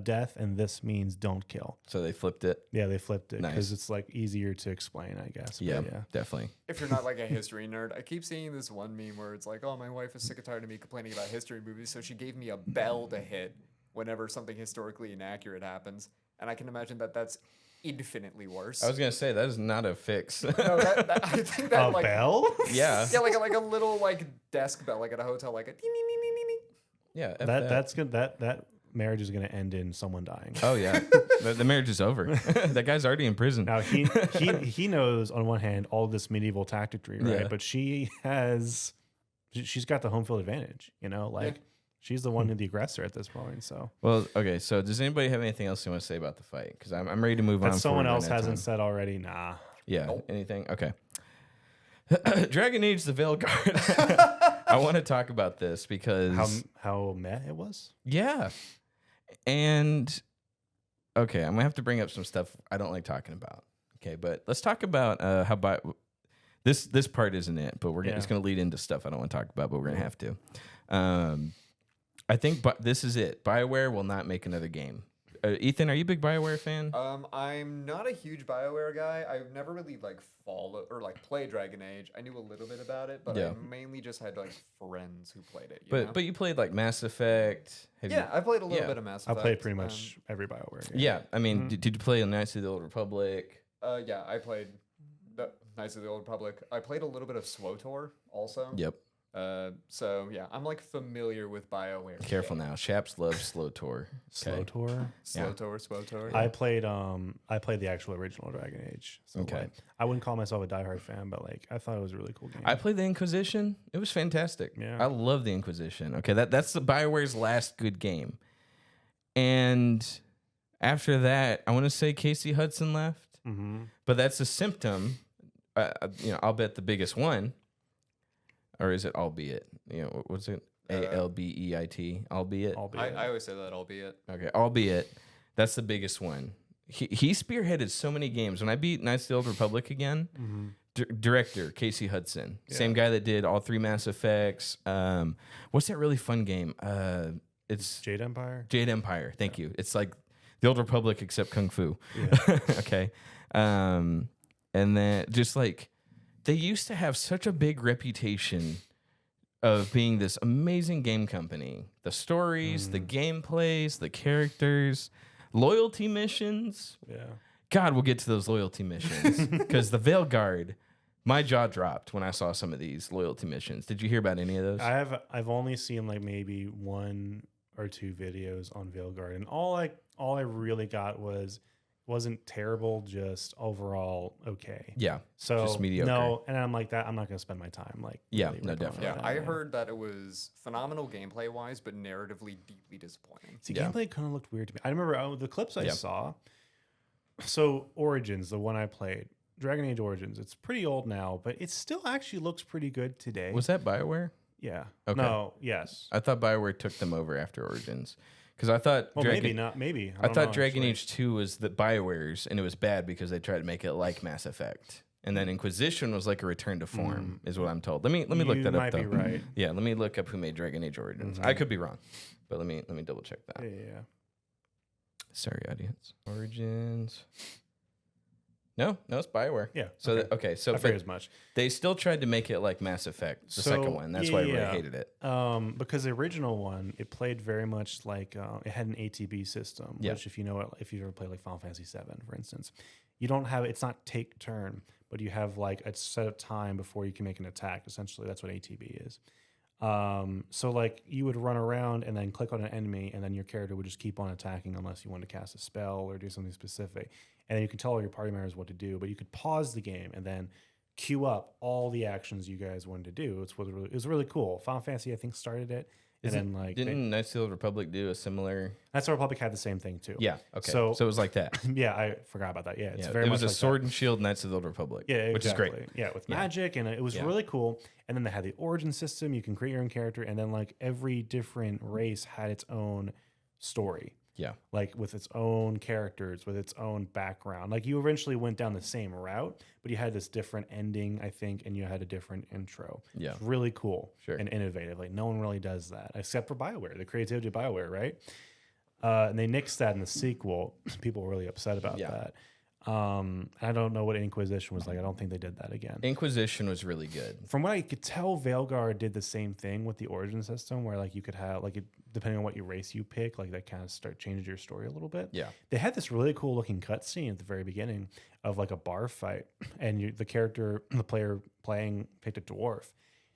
death, and this means don't kill. So they flipped it. Yeah, they flipped it because it's like easier to explain, I guess. Yeah, definitely. If you're not like a history nerd, I keep seeing this one meme where it's like, oh, my wife is sick and tired of me complaining about history movies, so she gave me a bell to hit whenever something historically inaccurate happens, and I can imagine that that's infinitely worse. I was gonna say that is not a fix. No, I think that a bell. Yeah. Yeah, like a little like desk bell, like at a hotel, like a ding ding ding ding ding. Yeah, that's good. That marriage is going to end in someone dying. Oh yeah, the marriage is over. That guy's already in prison. Now he knows on one hand all this medieval tacticry, right? Yeah. But she's got the home field advantage. You know, like she's the one who's the aggressor at this point. So okay. So does anybody have anything else you want to say about the fight? Because I'm ready to move on. That someone else hasn't said already. Nah. Yeah. Nope. Anything? Okay. Dragon Age: The Veilguard. I want to talk about this because how meh it was. Yeah, and okay, I'm gonna have to bring up some stuff I don't like talking about. Okay, but let's talk about how this part isn't it, but it's gonna lead into stuff I don't want to talk about, but we're gonna have to. I think this is it. Bioware will not make another game. Ethan, are you a big Bioware fan? I'm not a huge Bioware guy. I've never really followed or played Dragon Age. I knew a little bit about it, but I mainly just had friends who played it. But you played Mass Effect. I played a little bit of Mass Effect. I played pretty much every Bioware game. Yeah, I mean, did you play Knights of the Old Republic? Yeah, I played Knights of the Old Republic. I played a little bit of SWTOR also. Yep. So yeah, I'm familiar with Bioware. Careful now, Shaps loves SWTOR. SWTOR. SWTOR. Yeah. I played the actual original Dragon Age. So I wouldn't call myself a diehard fan, but I thought it was a really cool game. I played the Inquisition. It was fantastic. Yeah, I love the Inquisition. Okay, that's the Bioware's last good game. And after that, I want to say Casey Hudson left, but that's a symptom. I'll bet the biggest one, or is it albeit? What's it? ALBEIT, albeit. I always say that, albeit. Okay, albeit. That's the biggest one. He spearheaded so many games. When I beat Knights of the Old Republic again, director Casey Hudson, same guy that did all 3 Mass Effects. What's that really fun game? It's Jade Empire. Jade Empire. Thank you. It's like the Old Republic except kung fu. Yeah. Okay. And then just like they used to have such a big reputation of being this amazing game company. The stories, the gameplays, the characters, loyalty missions. Yeah. God, we'll get to those loyalty missions because the Veilguard, my jaw dropped when I saw some of these loyalty missions. Did you hear about any of those? I've only seen like maybe 1 or 2 videos on Veilguard, and all I really got wasn't terrible, just overall okay. Yeah. So just mediocre. No, and I'm like that. I'm not going to spend my time like. Yeah, really no, definitely. Yeah, I heard that it was phenomenal gameplay wise, but narratively deeply disappointing. See, gameplay kind of looked weird to me. I remember the clips I saw. So Origins, the one I played, Dragon Age Origins, it's pretty old now, but it still actually looks pretty good today. Was that Bioware? Yeah. Okay. No. Yes. I thought Bioware took them over after Origins. Because I thought maybe not. Maybe I thought Dragon Age 2 was the Bioware's, and it was bad because they tried to make it like Mass Effect. And then Inquisition was like a return to form, is what I'm told. Let me look that up. You might be right. Yeah, let me look up who made Dragon Age Origins. I could be wrong, but let me double check that. Yeah. Sorry, audience. Origins. No, it's Bioware. Yeah. So I figured as much. They still tried to make it like Mass Effect, the second one. That's why I really hated it. Because the original one, it played very much like it had an ATB system, which if you ever played like Final Fantasy VII, for instance, you don't have it's not take turn, but you have like a set of time before you can make an attack. Essentially, that's what ATB is. So like you would run around and then click on an enemy, and then your character would just keep on attacking unless you wanted to cast a spell or do something specific. And then you can tell all your party members what to do, but you could pause the game and then queue up all the actions you guys wanted to do. It was really cool. Final Fantasy, I think, started it. Didn't Knights of the Old Republic do a similar? Knights of the Republic had the same thing too. Yeah. Okay. So it was like that. Yeah, I forgot about that. Yeah, it was a sword and shield Knights of the Old Republic. Yeah, exactly. Which is great. Yeah, with magic, and it was really cool. And then they had the origin system. You can create your own character, and then like every different race had its own story. Yeah. Like with its own characters, with its own background. Like you eventually went down the same route, but you had this different ending, I think, and you had a different intro. Yeah. It's really cool Sure. and innovative. Like no one really does that except for Bioware, the creativity of Bioware, right? And they nixed that in the sequel. People were really upset about that. I don't know what Inquisition was like. I don't think they did that again. Inquisition was really good. From what I could tell, Veilguard did the same thing with the origin system, where like you could have like depending on what your race you pick, like that kind of changed your story a little bit. Yeah, they had this really cool looking cutscene at the very beginning of like a bar fight, and the player playing picked a dwarf.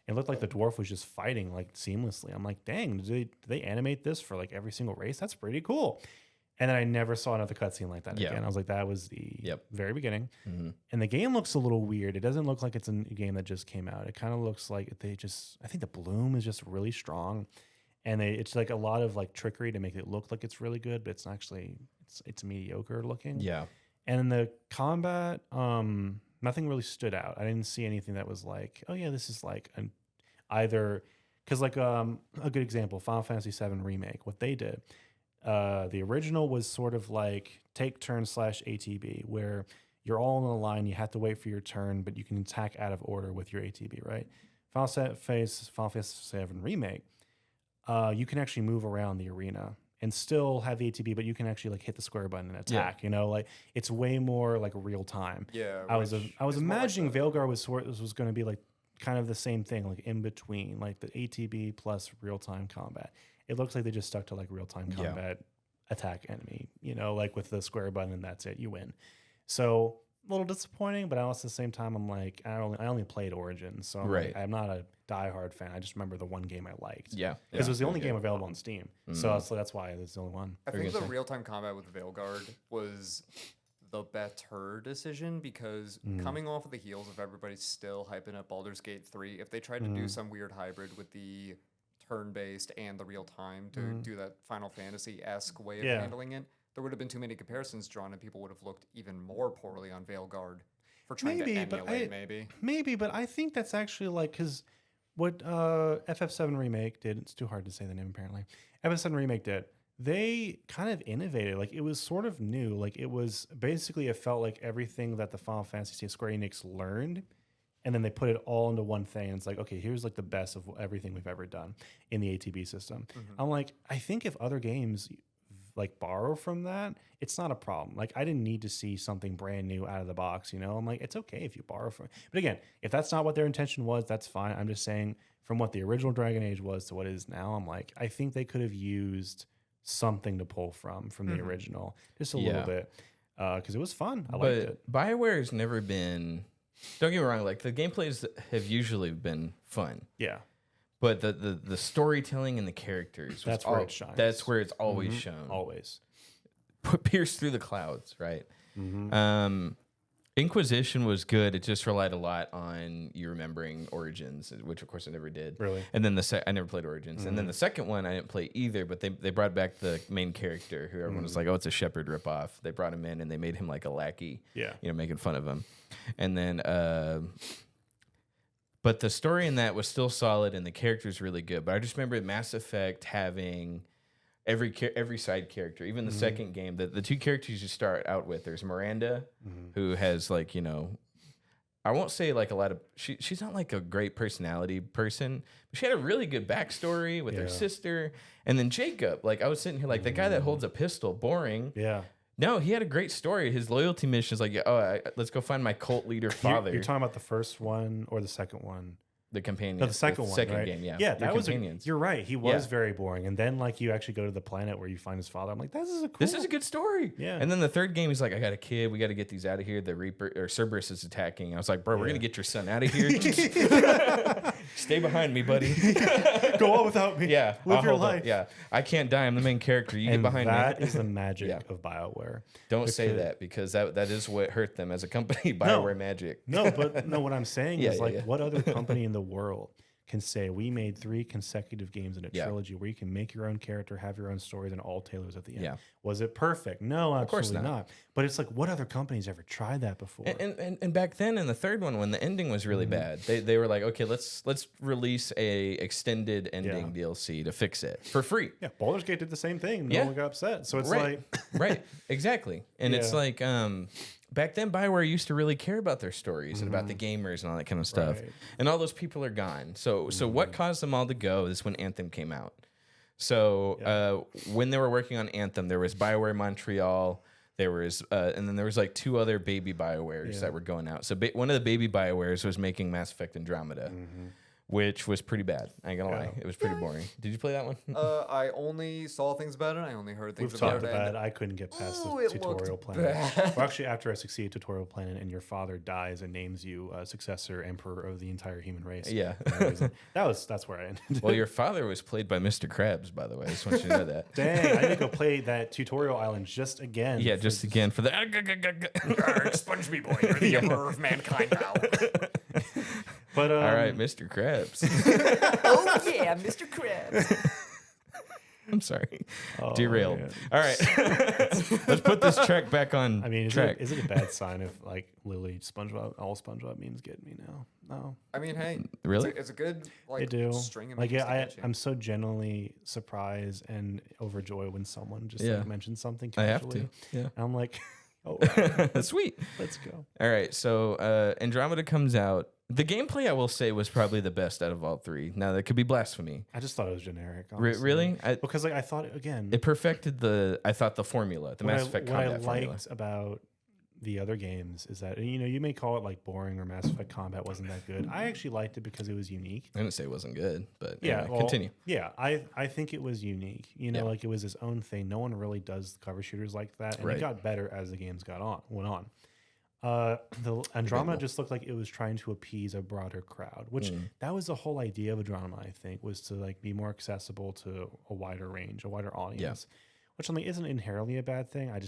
It looked like the dwarf was just fighting like seamlessly. I'm like, dang, did they animate this for like every single race? That's pretty cool. And then I never saw another cutscene like that again. I was like, that was the very beginning. Mm-hmm. And the game looks a little weird. It doesn't look like it's a game that just came out. It kind of looks like I think the bloom is just really strong. And it's like a lot of like trickery to make it look like it's really good, but it's actually, it's mediocre looking. Yeah. And in the combat, nothing really stood out. I didn't see anything that was like, oh yeah, this is like either, because like a good example, Final Fantasy VII Remake, what they did. The original was sort of like take turn / ATB, where you're all on the line, you have to wait for your turn, but you can attack out of order with your ATB, right? Final Fantasy VII Remake, you can actually move around the arena and still have the ATB, but you can actually like hit the square button and attack. You know, like it's way more like real time. Yeah, I was imagining Veilguard was going to be like kind of the same thing, like in between, like the ATB plus real time combat. It looks like they just stuck to like real time combat, attack enemy, you know, like with the square button and that's it, you win. So a little disappointing, but also at the same time, I'm like, I only played Origins, so I'm not a diehard fan. I just remember the one game I liked. Yeah, because it was the only game available on Steam. So that's why it's the only one. I think the real time combat with Veilguard was the better decision because coming off of the heels of everybody still hyping up Baldur's Gate 3, if they tried to do some weird hybrid with the turn-based and the real time to do that Final Fantasy-esque way of Yeah. handling it, there would have been too many comparisons drawn, and people would have looked even more poorly on Veilguard for trying to emulate, maybe, but I think that's actually like, because what FF7 Remake did, it's too hard to say the name apparently, FF7 Remake did, they kind of innovated. Like, it was sort of new. Like, it was basically, it felt like everything that the Final Fantasy Square Enix learned, and then they put it all into one thing. And it's like, okay, here's like the best of everything we've ever done in the ATB system. I'm like, I think if other games like borrow from that, it's not a problem. Like, I didn't need to see something brand new out of the box, you know? I'm like, it's okay if you borrow from it. But again, if that's not what their intention was, that's fine. I'm just saying, from what the original Dragon Age was to what it is now, I'm like, I think they could have used something to pull from the original, just a little bit, because it was fun. I liked it. BioWare has never been, don't get me wrong, like the gameplays have usually been fun. Yeah. But the storytelling and the characters, that's where it shines. That's where it's always shown. Always. Pierced through the clouds, right? Inquisition was good. It just relied a lot on you remembering Origins, which of course I never did. Really? And then I never played Origins. And then the second one I didn't play either, but they brought back the main character who everyone was like, oh, it's a Shepherd ripoff. They brought him in and they made him like a lackey. Yeah. You know, making fun of him. And then but the story in that was still solid and the character's really good. But I just remember Mass Effect having every side character, even the second game, the two characters you start out with, there's Miranda, who has like, you know, I won't say like a lot of, she's not like a great personality person, but she had a really good backstory with her sister. And then Jacob, like I was sitting here like the guy that holds a pistol, boring. Yeah. No, he had a great story. His loyalty mission is like, let's go find my cult leader father. You're talking about the first one or the second one? The companion. No, the second one, second right? game, yeah. Yeah, that was. Companions. You're right. He was very boring, and then like you actually go to the planet where you find his father. I'm like, this is a good story. Yeah. And then the third game, he's like, I got a kid. We got to get these out of here. The Reaper or Cerberus is attacking. I was like, bro, we're gonna get your son out of here. Stay behind me, buddy. Go on without me. Yeah, live your life. Yeah, I can't die. I'm the main character. You get behind me. That is the magic of BioWare. Don't say that because that is what hurt them as a company. BioWare magic. No, but no. What I'm saying is what other company in the world can say we made 3 consecutive games in a trilogy where you can make your own character, have your own stories, and all tailors at the end. Yeah. Was it perfect? No, absolutely not. But it's like, what other companies ever tried that before? And back then in the third one, when the ending was really bad, they were like, okay, let's release a extended ending DLC to fix it for free. Yeah, Baldur's Gate did the same thing. No one got upset. So it's like right, exactly. And it's like back then, BioWare used to really care about their stories and about the gamers and all that kind of stuff. Right. And all those people are gone. So what caused them all to go is when Anthem came out. So when they were working on Anthem, there was BioWare Montreal. There was, and then there was like 2 other baby BioWares that were going out. So one of the baby BioWares was making Mass Effect Andromeda. Which was pretty bad. I ain't gonna lie. It was pretty boring. Did you play that one? I only saw things about it. I only heard things about it. We've talked about it. I couldn't get past the tutorial planet. Well, actually, after I succeed tutorial planet and your father dies and names you successor emperor of the entire human race. Yeah. That's where I ended. Well, your father was played by Mr. Krabs, by the way. I just want you to know that. Dang, I need to go play that tutorial island just again. Yeah, just again for the... Sponge me boy, you're the emperor of mankind now. But all right, Mr. Krabs. Oh yeah, Mr. Krabs. I'm sorry. Derailed. Man. All right. Let's put this track back on track. Is it a bad sign if like Lily SpongeBob, all SpongeBob memes get me now? No. I mean, hey. Really? It's a good string of memes. Like, I'm so genuinely surprised and overjoyed when someone just like mentions something casually. I have to. Yeah. And I'm like, sweet. Let's go. All right. So Andromeda comes out. The gameplay, I will say, was probably the best out of all 3. Now, that could be blasphemy. I just thought it was generic. Really? Because like I thought, again... It perfected the formula, the Mass Effect combat formula. What I liked about the other games is that, you may call it like boring or Mass Effect combat wasn't that good. I actually liked it because it was unique. I didn't say it wasn't good, but continue. Yeah, I think it was unique. Like it was its own thing. No one really does cover shooters like that. And it got better as the games went on. The Andromeda just looked like it was trying to appease a broader crowd, which that was the whole idea of Andromeda, I think, was to like be more accessible to a wider range, a wider audience, which isn't inherently a bad thing. I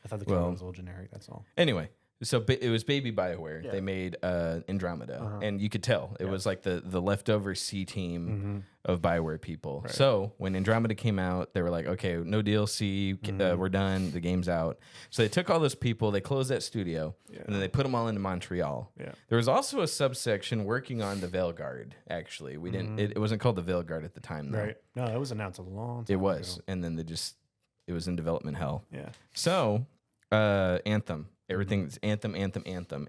thought the content was a little generic. That's all. Anyway, So it was baby Bioware. Yeah. They made Andromeda, and you could tell it was like the leftover C team of Bioware people. Right. So when Andromeda came out, they were like, okay, no DLC, we're done, the game's out. So they took all those people, they closed that studio, and then they put them all into Montreal. Yeah. There was also a subsection working on the Veilguard. Actually, we didn't. It wasn't called the Veilguard at the time, though. Right. No, it was announced a long time It was, ago. and then it was in development hell. Yeah. So Anthem. Everything's Anthem.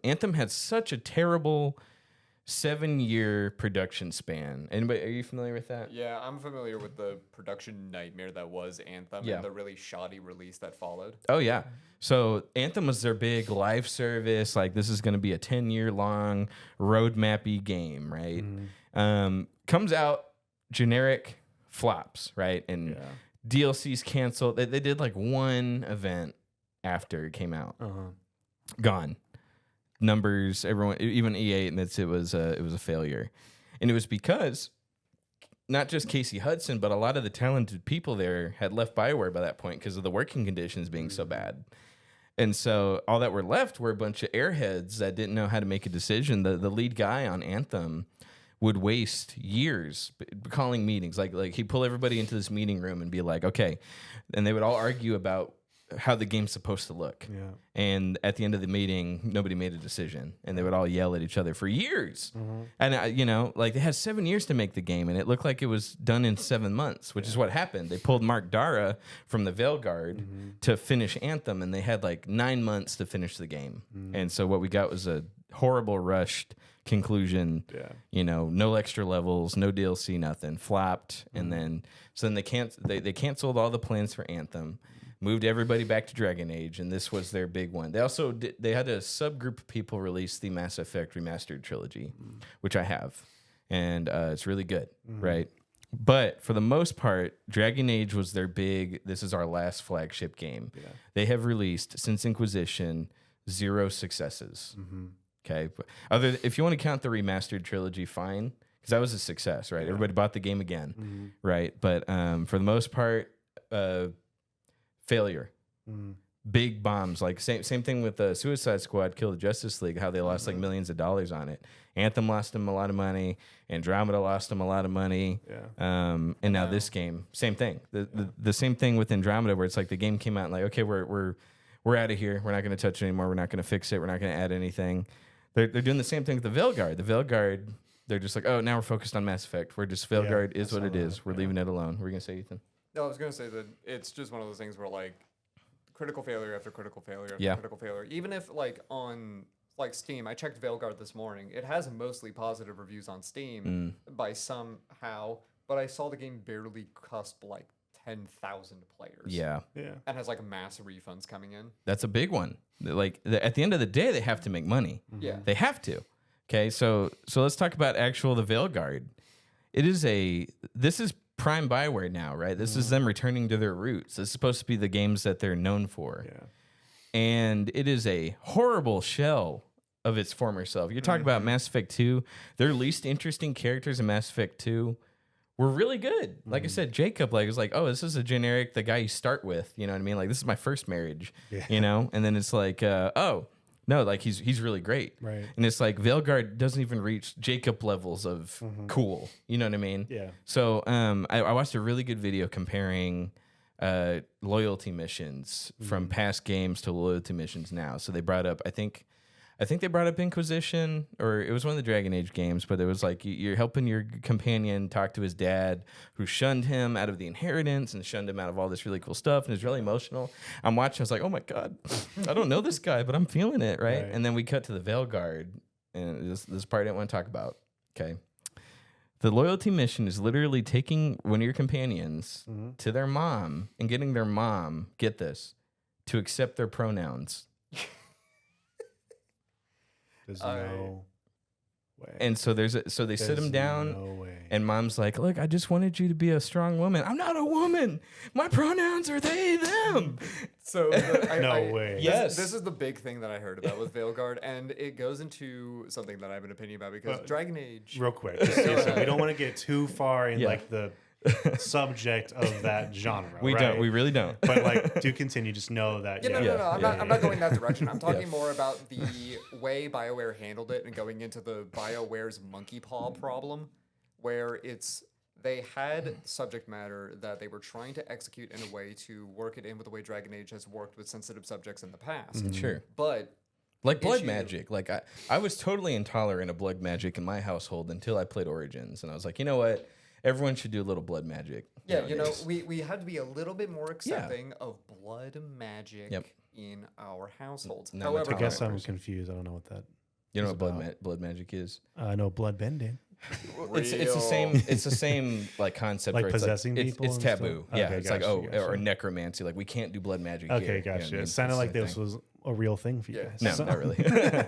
Anthem had such a terrible 7-year production span. Anybody, are you familiar with that? Yeah, I'm familiar with the production nightmare that was Anthem and the really shoddy release that followed. Oh, yeah. So Anthem was their big live service. Like, this is going to be a 10-year-long roadmap-y game, right? Comes out, generic flops, right? And DLC's canceled. They did, like, one event after it came out. Gone. Numbers, everyone, even EA admits it was a failure. And it was because not just Casey Hudson, but a lot of the talented people there had left Bioware by that point because of the working conditions being so bad. And so all that were left were a bunch of airheads that didn't know how to make a decision. The lead guy on Anthem would waste years calling meetings. Like he'd pull everybody into this meeting room and be like, okay. And they would all argue about how the game's supposed to look. Yeah. And at the end of the meeting, nobody made a decision. And they would all yell at each other for years. And, they had 7 years to make the game, and it looked like it was done in 7 months, which is what happened. They pulled Mark Dara from the Veilguard to finish Anthem, and they had like 9 months to finish the game. And so what we got was a horrible rushed conclusion. No extra levels, no DLC, nothing. Flopped. And then they canceled all the plans for Anthem. Moved everybody back to Dragon Age, and this was their big one. They also they had a subgroup of people release the Mass Effect Remastered trilogy, which I have, and it's really good, right? But for the most part, Dragon Age was their big, this is our last flagship game. Yeah. They have released, since Inquisition, 0 successes. Okay, if you want to count the Remastered trilogy, fine, because that was a success, right? Everybody bought the game again, right? But for the most part, failure. Big bombs. Like same thing with the Suicide Squad, Kill the Justice League, how they lost like millions of dollars on it. Anthem lost them a lot of money. Andromeda lost them a lot of money. And now this game, same thing. The same thing with Andromeda, where it's like the game came out and like, okay, we're out of here. We're not going to touch it anymore. We're not going to fix it. We're not going to add anything. They're doing the same thing with the Veilguard. The Veilguard, they're just like, oh, now we're focused on Mass Effect. We're just Veilguard is what it is. We're leaving it alone. What were you going to say, Ethan? No, I was going to say that it's just one of those things where, like, critical failure after critical failure after critical failure. Even if, like, on, like, Steam, I checked Veilguard this morning. It has mostly positive reviews on Steam by somehow, but I saw the game barely cusp, like, 10,000 players. Yeah. And has, like, mass refunds coming in. That's a big one. Like, at the end of the day, they have to make money. Yeah. They have to. Okay, so let's talk about the Veilguard. This is prime Bioware now, right? This is them returning to their roots. This is supposed to be the games that they're known for. Yeah. And it is a horrible shell of its former self. You're talking about Mass Effect 2. Their least interesting characters in Mass Effect 2 were really good. Like I said, Jacob was like, oh, this is a generic, the guy you start with. You know what I mean? Like, this is my first marriage, you know? And then it's like, oh, no, like he's really great. Right. And it's like Veilguard doesn't even reach Jacob levels of cool. You know what I mean? Yeah. So I watched a really good video comparing loyalty missions from past games to loyalty missions now. So they brought up, I think they brought up Inquisition, or it was one of the Dragon Age games, but it was like you're helping your companion talk to his dad, who shunned him out of the inheritance and shunned him out of all this really cool stuff, and it's really emotional. I'm watching, I was like, oh my God, I don't know this guy, but I'm feeling it, right? And then we cut to the Veilguard, and this part I didn't want to talk about, okay? The loyalty mission is literally taking one of your companions to their mom and getting their mom, get this, to accept their pronouns. There's no way. And so they sit him down, and mom's like, look, I just wanted you to be a strong woman. I'm not a woman. My pronouns are they, them. So no way. Yes. This is the big thing that I heard about with Veilguard, and it goes into something that I have an opinion about, because Dragon Age. Real quick. We don't want to get too far in like the subject of that genre. We right? don't. We really don't. But like, do continue. Just know that. Yeah, Yeah, no. I'm not going that direction. I'm talking more about the way BioWare handled it and going into the BioWare's monkey paw problem, where they had subject matter that they were trying to execute in a way to work it in with the way Dragon Age has worked with sensitive subjects in the past. Sure. But like blood magic. Like I was totally intolerant of blood magic in my household until I played Origins, and I was like, you know what? Everyone should do a little blood magic. Yeah, we had to be a little bit more accepting of blood magic in our households. However, I guess I'm confused. I don't know what that. You know what blood magic is? I know blood bending. It's the same. It's the same like concept. Like where possessing people. It's taboo. Yeah, Okay, it's gotcha, like or necromancy. Like we can't do blood magic. Okay, here. gotcha. You know It sounded like this was a real thing for you guys. No, not really.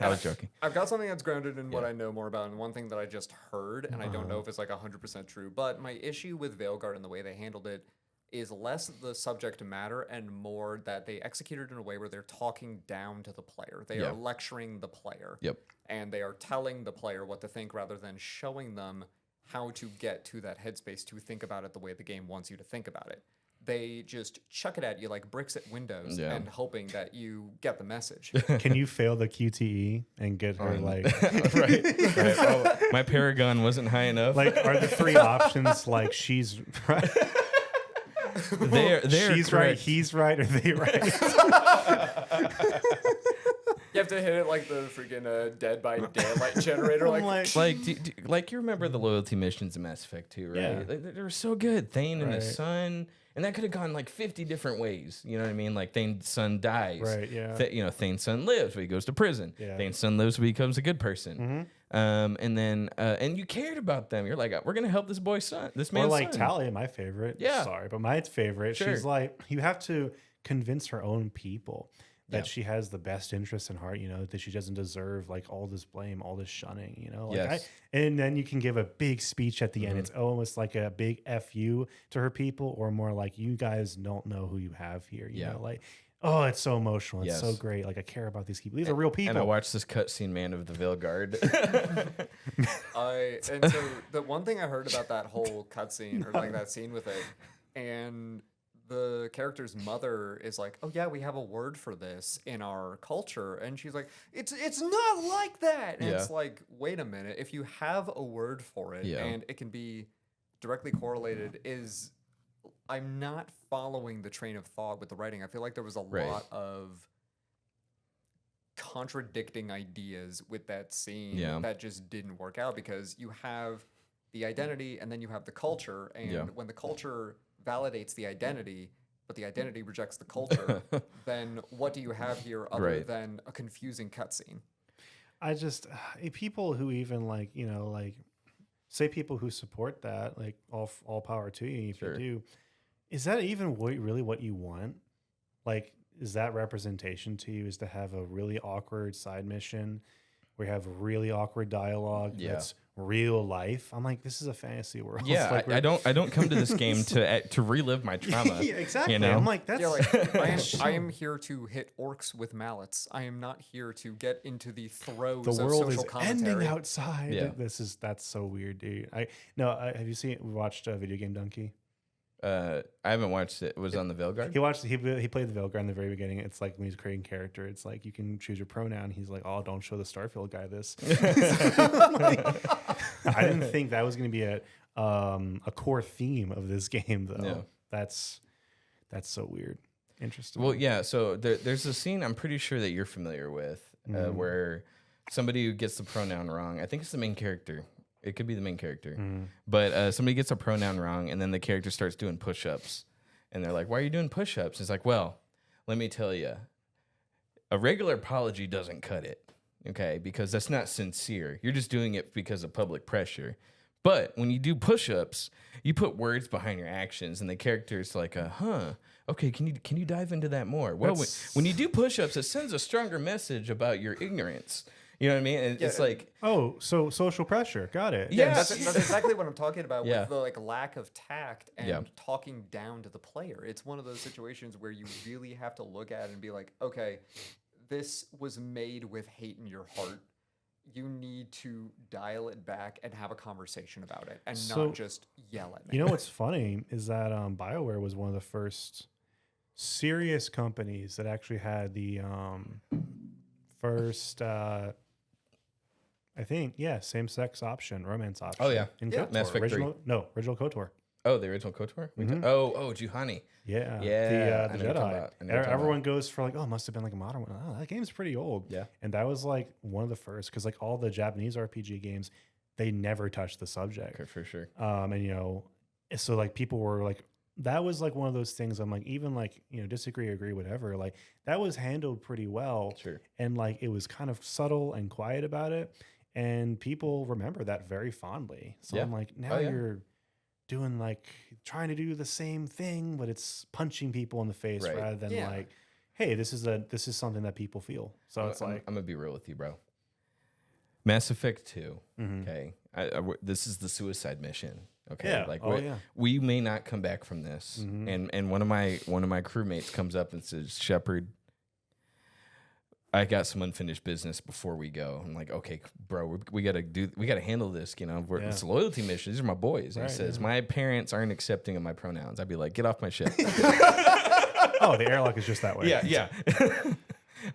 I was joking. I've got something that's grounded in what I know more about, and one thing that I just heard, and I don't know if it's like 100% true, but my issue with Veilguard and the way they handled it is less the subject matter and more that they executed in a way where they're talking down to the player. They are lecturing the player. Yep. And they are telling the player what to think rather than showing them how to get to that headspace to think about it the way the game wants you to think about it. They just chuck it at you like bricks at windows and hoping that you get the message. Can you fail the QTE and get her like right. Oh, my Paragon wasn't high enough. like are the three options like she's right? they're She's right, correct. he's right, or they right? You have to hit it like the freaking Dead by Daylight generator. Like you remember the loyalty missions in Mass Effect 2, right? Yeah. They were so good. Thane and his Right. son, and that could have gone like 50 different ways. You know what I mean? Like Thane's son dies. Right, yeah. Thane's son lives, but he goes to prison. Yeah. Thane's son lives, but he becomes a good person. And then and you cared about them. You're like, we're gonna help this boy's son, this Or man's like son. Talia, my favorite. Yeah. Sorry, but my favorite. Sure. She's like, you have to convince her own people that she has the best interest in heart, that she doesn't deserve like all this blame, all this shunning, like Yes. and then you can give a big speech at the end. It's almost like a big FU to her people, or more like, you guys don't know who you have here. You know, like, oh, it's so emotional. It's so great. Like, I care about these people. These are real people. And I watched this cutscene, man, of the Veilguard. And so the one thing I heard about that whole cutscene or like that scene with it, and the character's mother is like, "Oh yeah, we have a word for this in our culture," and she's like, "It's not like that." And it's like, wait a minute, if you have a word for it and it can be directly correlated, I'm not following the train of thought with the writing. I feel like there was a lot of contradicting ideas with that scene that just didn't work out, because you have the identity and then you have the culture, and when the culture validates the identity but the identity rejects the culture, then what do you have here other than a confusing cutscene? I just people who even like say people who support that, like all power to you if you do. Is that even really what you want? Like, is that representation to you, is to have a really awkward side mission where you have really awkward dialogue that's real life? I'm like, this is a fantasy world. Yeah, like I don't come to this game to relive my trauma. Yeah, exactly. You know? I'm like, that's I am here to hit orcs with mallets. I am not here to get into the throes the of world social is commentary. ending outside. Yeah. That's so weird, dude. Have you watched Video Game Donkey? I haven't watched it. It was on the Veilguard. He played the Veilguard in the very beginning. It's like when he's creating character, it's like you can choose your pronoun. He's like, oh, don't show the Starfield guy this. I didn't think that was going to be a core theme of this game, though. Yeah. That's so weird. Interesting. Well, yeah. So there's a scene I'm pretty sure that you're familiar with where somebody who gets the pronoun wrong. I think it's the main character. It could be the main character. But somebody gets a pronoun wrong, and then the character starts doing push-ups. And they're like, why are you doing push-ups? It's like, well, let me tell you. A regular apology doesn't cut it, okay? Because that's not sincere. You're just doing it because of public pressure. But when you do push-ups, you put words behind your actions, and the character's like, okay, can you dive into that more? Well, when you do push-ups, it sends a stronger message about your ignorance. You know what I mean? And it's like, oh, so social pressure. Got it. Yeah, that's exactly what I'm talking about with the lack of tact and talking down to the player. It's one of those situations where you really have to look at it and be like, okay, this was made with hate in your heart. you need to dial it back and have a conversation about it and So, not just yell at me. You know what's funny is that Bioware was one of the first serious companies that actually had the first, I think, same-sex option, romance option. Oh, yeah. In Yeah. KOTOR. Mass Effect 3. Original KOTOR. Oh, the original KOTOR? Mhm. Oh, Juhani. Yeah, Yeah, the I know what you're talking Jedi. about. I know what you're talking Everyone goes for like, oh, it must have been like a modern one. Oh, that game's pretty old. Yeah. And that was like one of the first because like all the Japanese RPG games, they never touched the subject. Okay, for sure. And you know, so like people were like, that was like one of those things. I'm like, even like disagree, agree, whatever. Like that was handled pretty well. Sure. And like it was kind of subtle and quiet about it, and people remember that very fondly. So Yeah. I'm like, now you're doing like trying to do the same thing, but it's punching people in the face Right. rather than Yeah. like, hey, this is something that people feel. So it's like, I'm gonna be real with you, bro. Mass Effect 2. Mhm. Okay, this is the suicide mission. Okay, Yeah. like Oh, yeah. we may not come back from this. Mhm. And one of my crewmates comes up and says, "Shepard, I got some unfinished business before we go." I'm like, "Okay, bro, we gotta handle this. It's a loyalty mission. These are my boys." And Right, he says, yeah. "My parents aren't accepting of my pronouns." I'd be like, "Get off my ship." oh, the airlock is just that way. Yeah.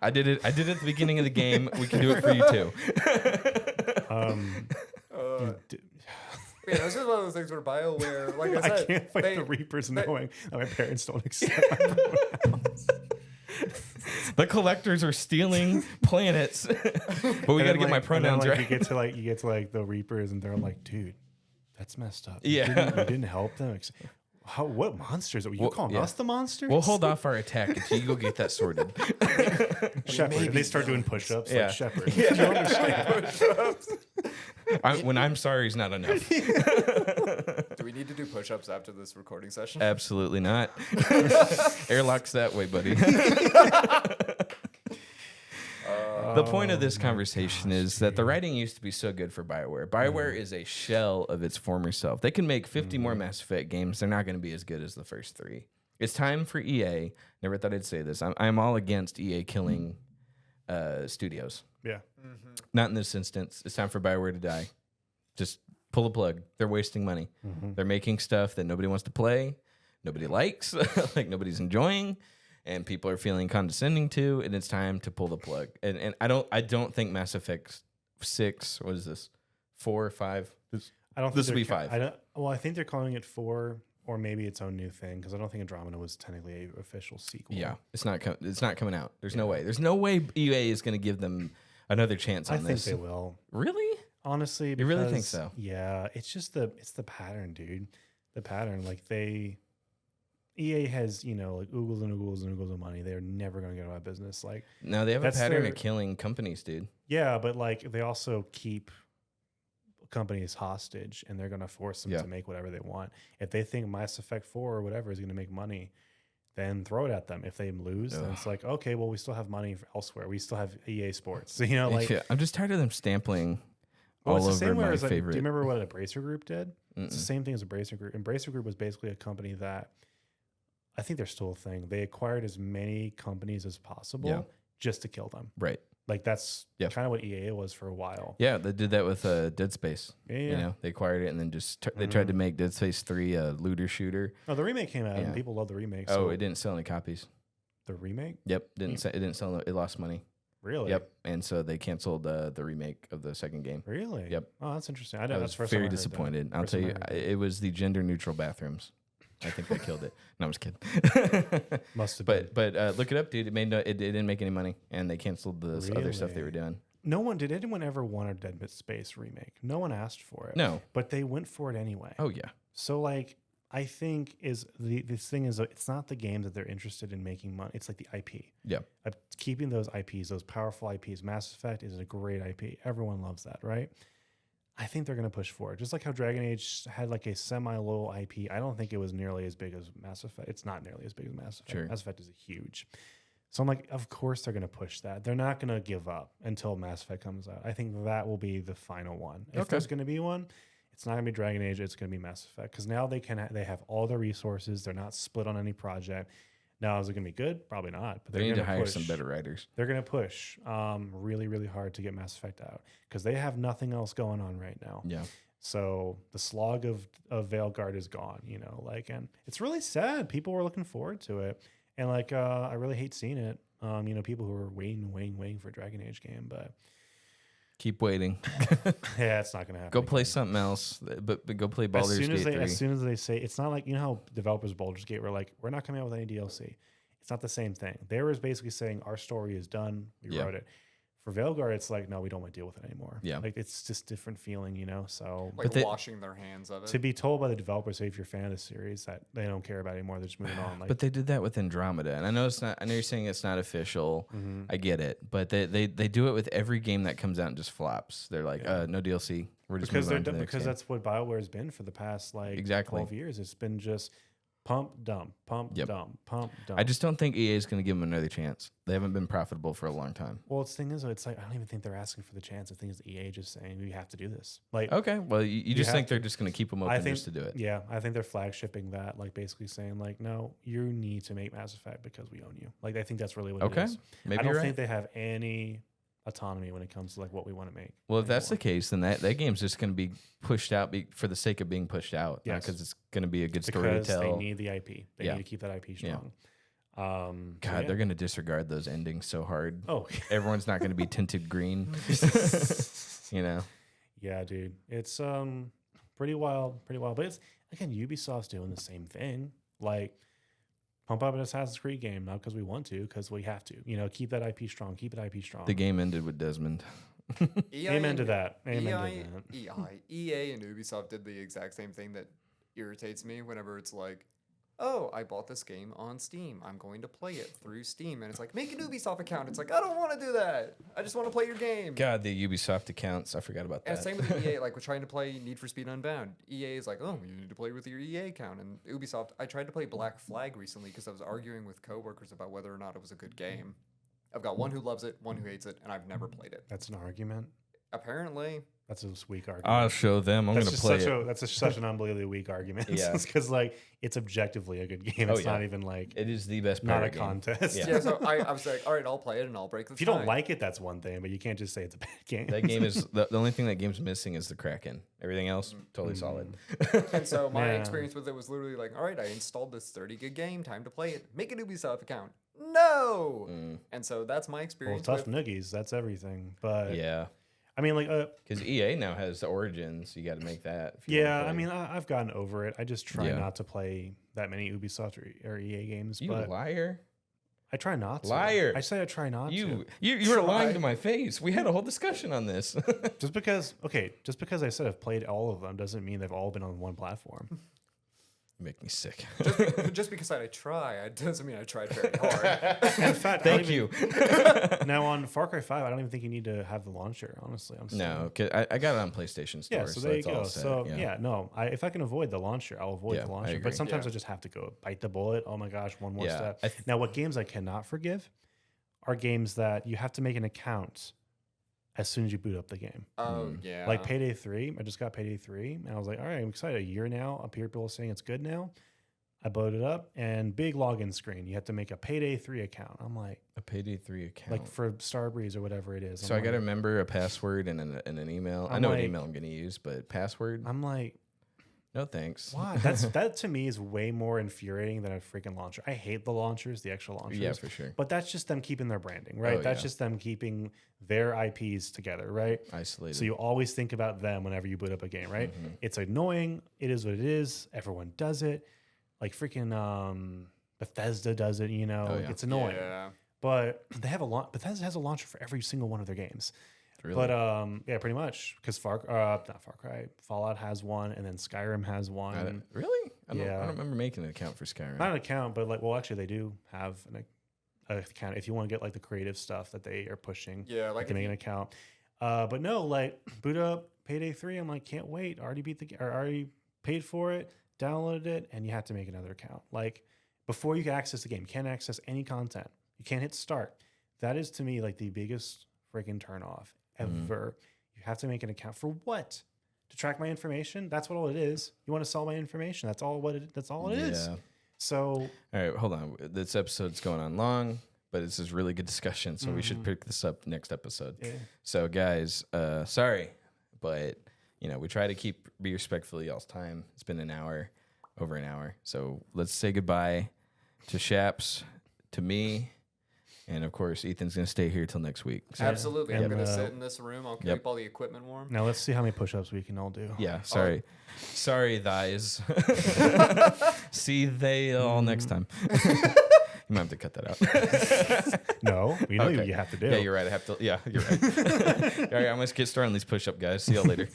I did it at the beginning of the game. We can do it for you too. Yeah, this is one of those things where BioWare, like I I said, can't fight they- the Reapers they- knowing that my parents don't accept my pronouns. The collectors are stealing planets, but we got to get my pronouns right. You get to like the Reapers, and they're like, dude, that's messed up. Yeah. you didn't help them. What monsters? Are you calling us the monsters? We'll hold off our attack until you go get that sorted. Shepherd. And they start doing push-ups Yeah. like Shepherd. You don't understand. When I'm sorry is not enough. Do we need to do push-ups after this recording session? Absolutely not. Airlock's that way, buddy. The point of this conversation is that the writing used to be so good for Bioware. Bioware is a shell of its former self. They can make 50 more Mass Effect games. They're not going to be as good as the first 3. It's time for EA. Never thought I'd say this. I'm all against EA killing studios. Yeah. Not in this instance. It's time for Bioware to die. Just pull the plug. They're wasting money. They're making stuff that nobody wants to play, nobody likes, like nobody's enjoying, and people are feeling condescending to, and it's time to pull the plug. And I don't think Mass Effect 6, what is this? 4 or 5? I don't. This think will be they're 5. I think they're calling it 4, or maybe its own new thing, because I don't think Andromeda was technically an official sequel. Yeah, it's not coming out. There's no way. There's no way EA is going to give them another chance on I think this. they will. Really? Honestly, You really think because, so? Yeah, it's just the pattern, dude. The pattern, like EA has like oogles and oogles and oogles of money. They're never going to get out of business. Like No, they have a That's pattern their- of killing companies, dude. yeah, but like they also keep companies hostage, and they're going to force them Yeah. to make whatever they want. If they think Mass Effect 4 or whatever is going to make money, then throw it at them. If they lose, then it's like, okay, well, we still have money elsewhere. We still have EA Sports. Like Yeah, I'm just tired of them stampling well, it's all the same over way my as like, do favorite. you remember what Embracer Group did? It's the same thing as Embracer Group. Embracer Group was basically a company that I think they're still a thing. They acquired as many companies as possible just to kill them. Right. Like that's Yeah. kind of what EA was for a while. Yeah, they did that with Dead Space. Yeah, You yeah. know, they acquired it and then they tried to make Dead Space 3 a looter shooter. No, the remake came out Yeah. and people love the remake. Oh, So it didn't sell any copies. the remake? Yep, it didn't sell. It lost money. Really? Yep, and so they canceled the remake of the second game. Really? Yep. Oh, that's interesting. I that's was the first time very I heard that. disappointed. I'll First tell time you, I heard that. it was the gender neutral bathrooms. I think they killed it. No, I'm just kidding. Must have been. But look it up, dude. It didn't make any money, and they canceled the other stuff they were Really? doing. Did anyone ever want a Dead Space remake? No one asked for it. No. But they went for it anyway. Oh yeah. So like I think this thing is it's not the game that they're interested in making money. It's like the IP. Yeah. Keeping those IPs, those powerful IPs. Mass Effect is a great IP. Everyone loves that, right? I think they're going to push for it. Just like how Dragon Age had like a semi-low IP. I don't think it was nearly as big as Mass Effect. It's not nearly as big as Mass Effect. Sure. Mass Effect is huge. So I'm like, of course they're going to push that. They're not going to give up until Mass Effect comes out. I think that will be the final one. If there's going to be one, it's not going to be Dragon Age. It's going to be Mass Effect because now they have all the resources. They're not split on any project. Now, is it going to be good? Probably not. But they need to hire some better writers. They're going to push really, really hard to get Mass Effect out because they have nothing else going on right now. Yeah. So the slog of Veilguard is gone, you know, like, and it's really sad. People were looking forward to it. And like, I really hate seeing it. You know, people who are waiting for a Dragon Age game, but keep waiting. yeah, it's not going to happen. Go play something else, but go play Baldur's Gate 3. As soon as they say, it's not like, you know how developers of Baldur's Gate were like, we're not coming out with any DLC. It's not the same thing. They were basically saying our story is done. We wrote it. For Veilguard, it's like, no, we don't want to deal with it anymore. Yeah. Like, it's just different feeling, you know? So, like washing their hands of it. To be told by the developers, say, if you're a fan of the series, that they don't care about it anymore, they're just moving on. Like, but they did that with Andromeda. And I know it's not, I know you're saying it's not official. I get it. But they do it with every game that comes out and just flops. They're like, no DLC. We're just moving on to the next game. That's what Bioware has been for the past, like, 12 years. It's been just pump, dump, pump, dump, pump, dump. I just don't think EA is going to give them another chance. They haven't been profitable for a long time. Well, the thing is, it's like, I don't even think they're asking for the chance. The thing is, EA just saying, we have to do this. Like, okay, well, you just think they're just going to keep them open just to do it. Yeah, I think they're flagshipping that, like, basically saying, like, no, you need to make Mass Effect because we own you. Like, I think that's really what it is. Maybe I don't think they have any autonomy when it comes to like what we want to make. Well, if that's the case, then that game's just going to be pushed out for the sake of being pushed out, not because it's going to be a good story to tell. They need the IP. They need to keep that IP strong. God, they're going to disregard those endings so hard. Oh, everyone's not going to be tinted green. You know? Yeah, dude, it's pretty wild. But it's again, Ubisoft's doing the same thing. Like, pump up an Assassin's Creed game, not because we want to, because we have to. You know, keep that IP strong. Keep it IP strong. The game ended with Desmond. Amen to that. EA and Ubisoft did the exact same thing that irritates me whenever it's like, oh, I bought this game on Steam. I'm going to play it through Steam. And it's like, make an Ubisoft account. It's like, I don't want to do that. I just want to play your game. God, the Ubisoft accounts. I forgot about that. And same with EA. Like, we're trying to play Need for Speed Unbound. EA is like, oh, you need to play with your EA account. And Ubisoft, I tried to play Black Flag recently because I was arguing with coworkers about whether or not it was a good game. I've got one who loves it, one who hates it, and I've never played it. That's an argument? Apparently. That's a weak argument. I'll show them. I'm going to play it. That's such an unbelievably weak argument. Yeah. Because, like, it's objectively a good game. It's not even, like... It is the best not a contest. Yeah, so I was like, all right, I'll play it and I'll break the tie. If you don't like it, that's one thing, but you can't just say it's a bad game. That game is... The only thing that game's missing is the Kraken. Everything else, totally solid. And so my experience with it was literally like, all right, I installed this 30-gig game. Time to play it. Make an Ubisoft account. No! And so that's my experience. Well, tough noogies. That's everything. But... Yeah. I mean, like, because EA now has Origins, you got to make that. Yeah, I mean, I've gotten over it. I just try not to play that many Ubisoft or EA games. You liar! I try not to. Liar! I say I try not to. You were lying to my face. We had a whole discussion on this. just because I said I've played all of them doesn't mean they've all been on one platform. You make me sick. Just because I try, it doesn't mean I tried very hard. In fact, thank you. Now on Far Cry 5, I don't even think you need to have the launcher. Honestly, no, cause I got it on PlayStation Store. Yeah, so there you go. So no, if I can avoid the launcher, I'll avoid the launcher. But sometimes I just have to go bite the bullet. Oh my gosh, one more step. Now, what games I cannot forgive are games that you have to make an account as soon as you boot up the game. Oh, yeah. Like Payday 3. I just got Payday 3. And I was like, all right, I'm excited. A year now. Up here, people are saying it's good now. I loaded it up. And big login screen. You have to make a Payday 3 account. I'm like... A Payday 3 account? Like for Starbreeze or whatever it is. So I got to remember a password and an email. I know what email I'm going to use, but password? I'm like... No thanks. Why? That to me is way more infuriating than a freaking launcher. I hate the launchers, the extra launchers. Yeah, for sure. But that's just them keeping their branding, right? That's just them keeping their IPs together, right? Isolated. So you always think about them whenever you boot up a game, right? It's annoying. It is what it is. Everyone does it. Like freaking Bethesda does it, you know? It's annoying. Yeah. But Bethesda has a launcher for every single one of their games. Really? But yeah, pretty much because Fallout has one, and then Skyrim has one. Really? I don't remember making an account for Skyrim. Not an account, but actually they do have an account if you want to get like the creative stuff that they are pushing. Yeah, like to make an account. But no, like boot up Payday 3. I'm like, can't wait. Already paid for it, downloaded it, and you have to make another account. Like before you can access the game, you can't access any content. You can't hit start. That is to me like the biggest freaking turn off ever. You have to make an account for what? To track my information? That's what all it is. You want to sell my information? That's all it is. So, all right, hold on. This episode's going on long, but this is really good discussion, so we should pick this up next episode. Yeah. So, guys, sorry, but we try to be respectful of y'all's time. It's been over an hour. So let's say goodbye to Shaps, to me, and of course, Ethan's going to stay here till next week. So. Absolutely. I'm going to sit in this room. I'll keep all the equipment warm. Now let's see how many push-ups we can all do. Yeah, sorry. Sorry, thighs. See they all next time. You might have to cut that out. No, you know what you have to do. Yeah, you're right. I have to. Yeah, you're right. All right, I'm going to get started on these push-up, guys. See y'all later.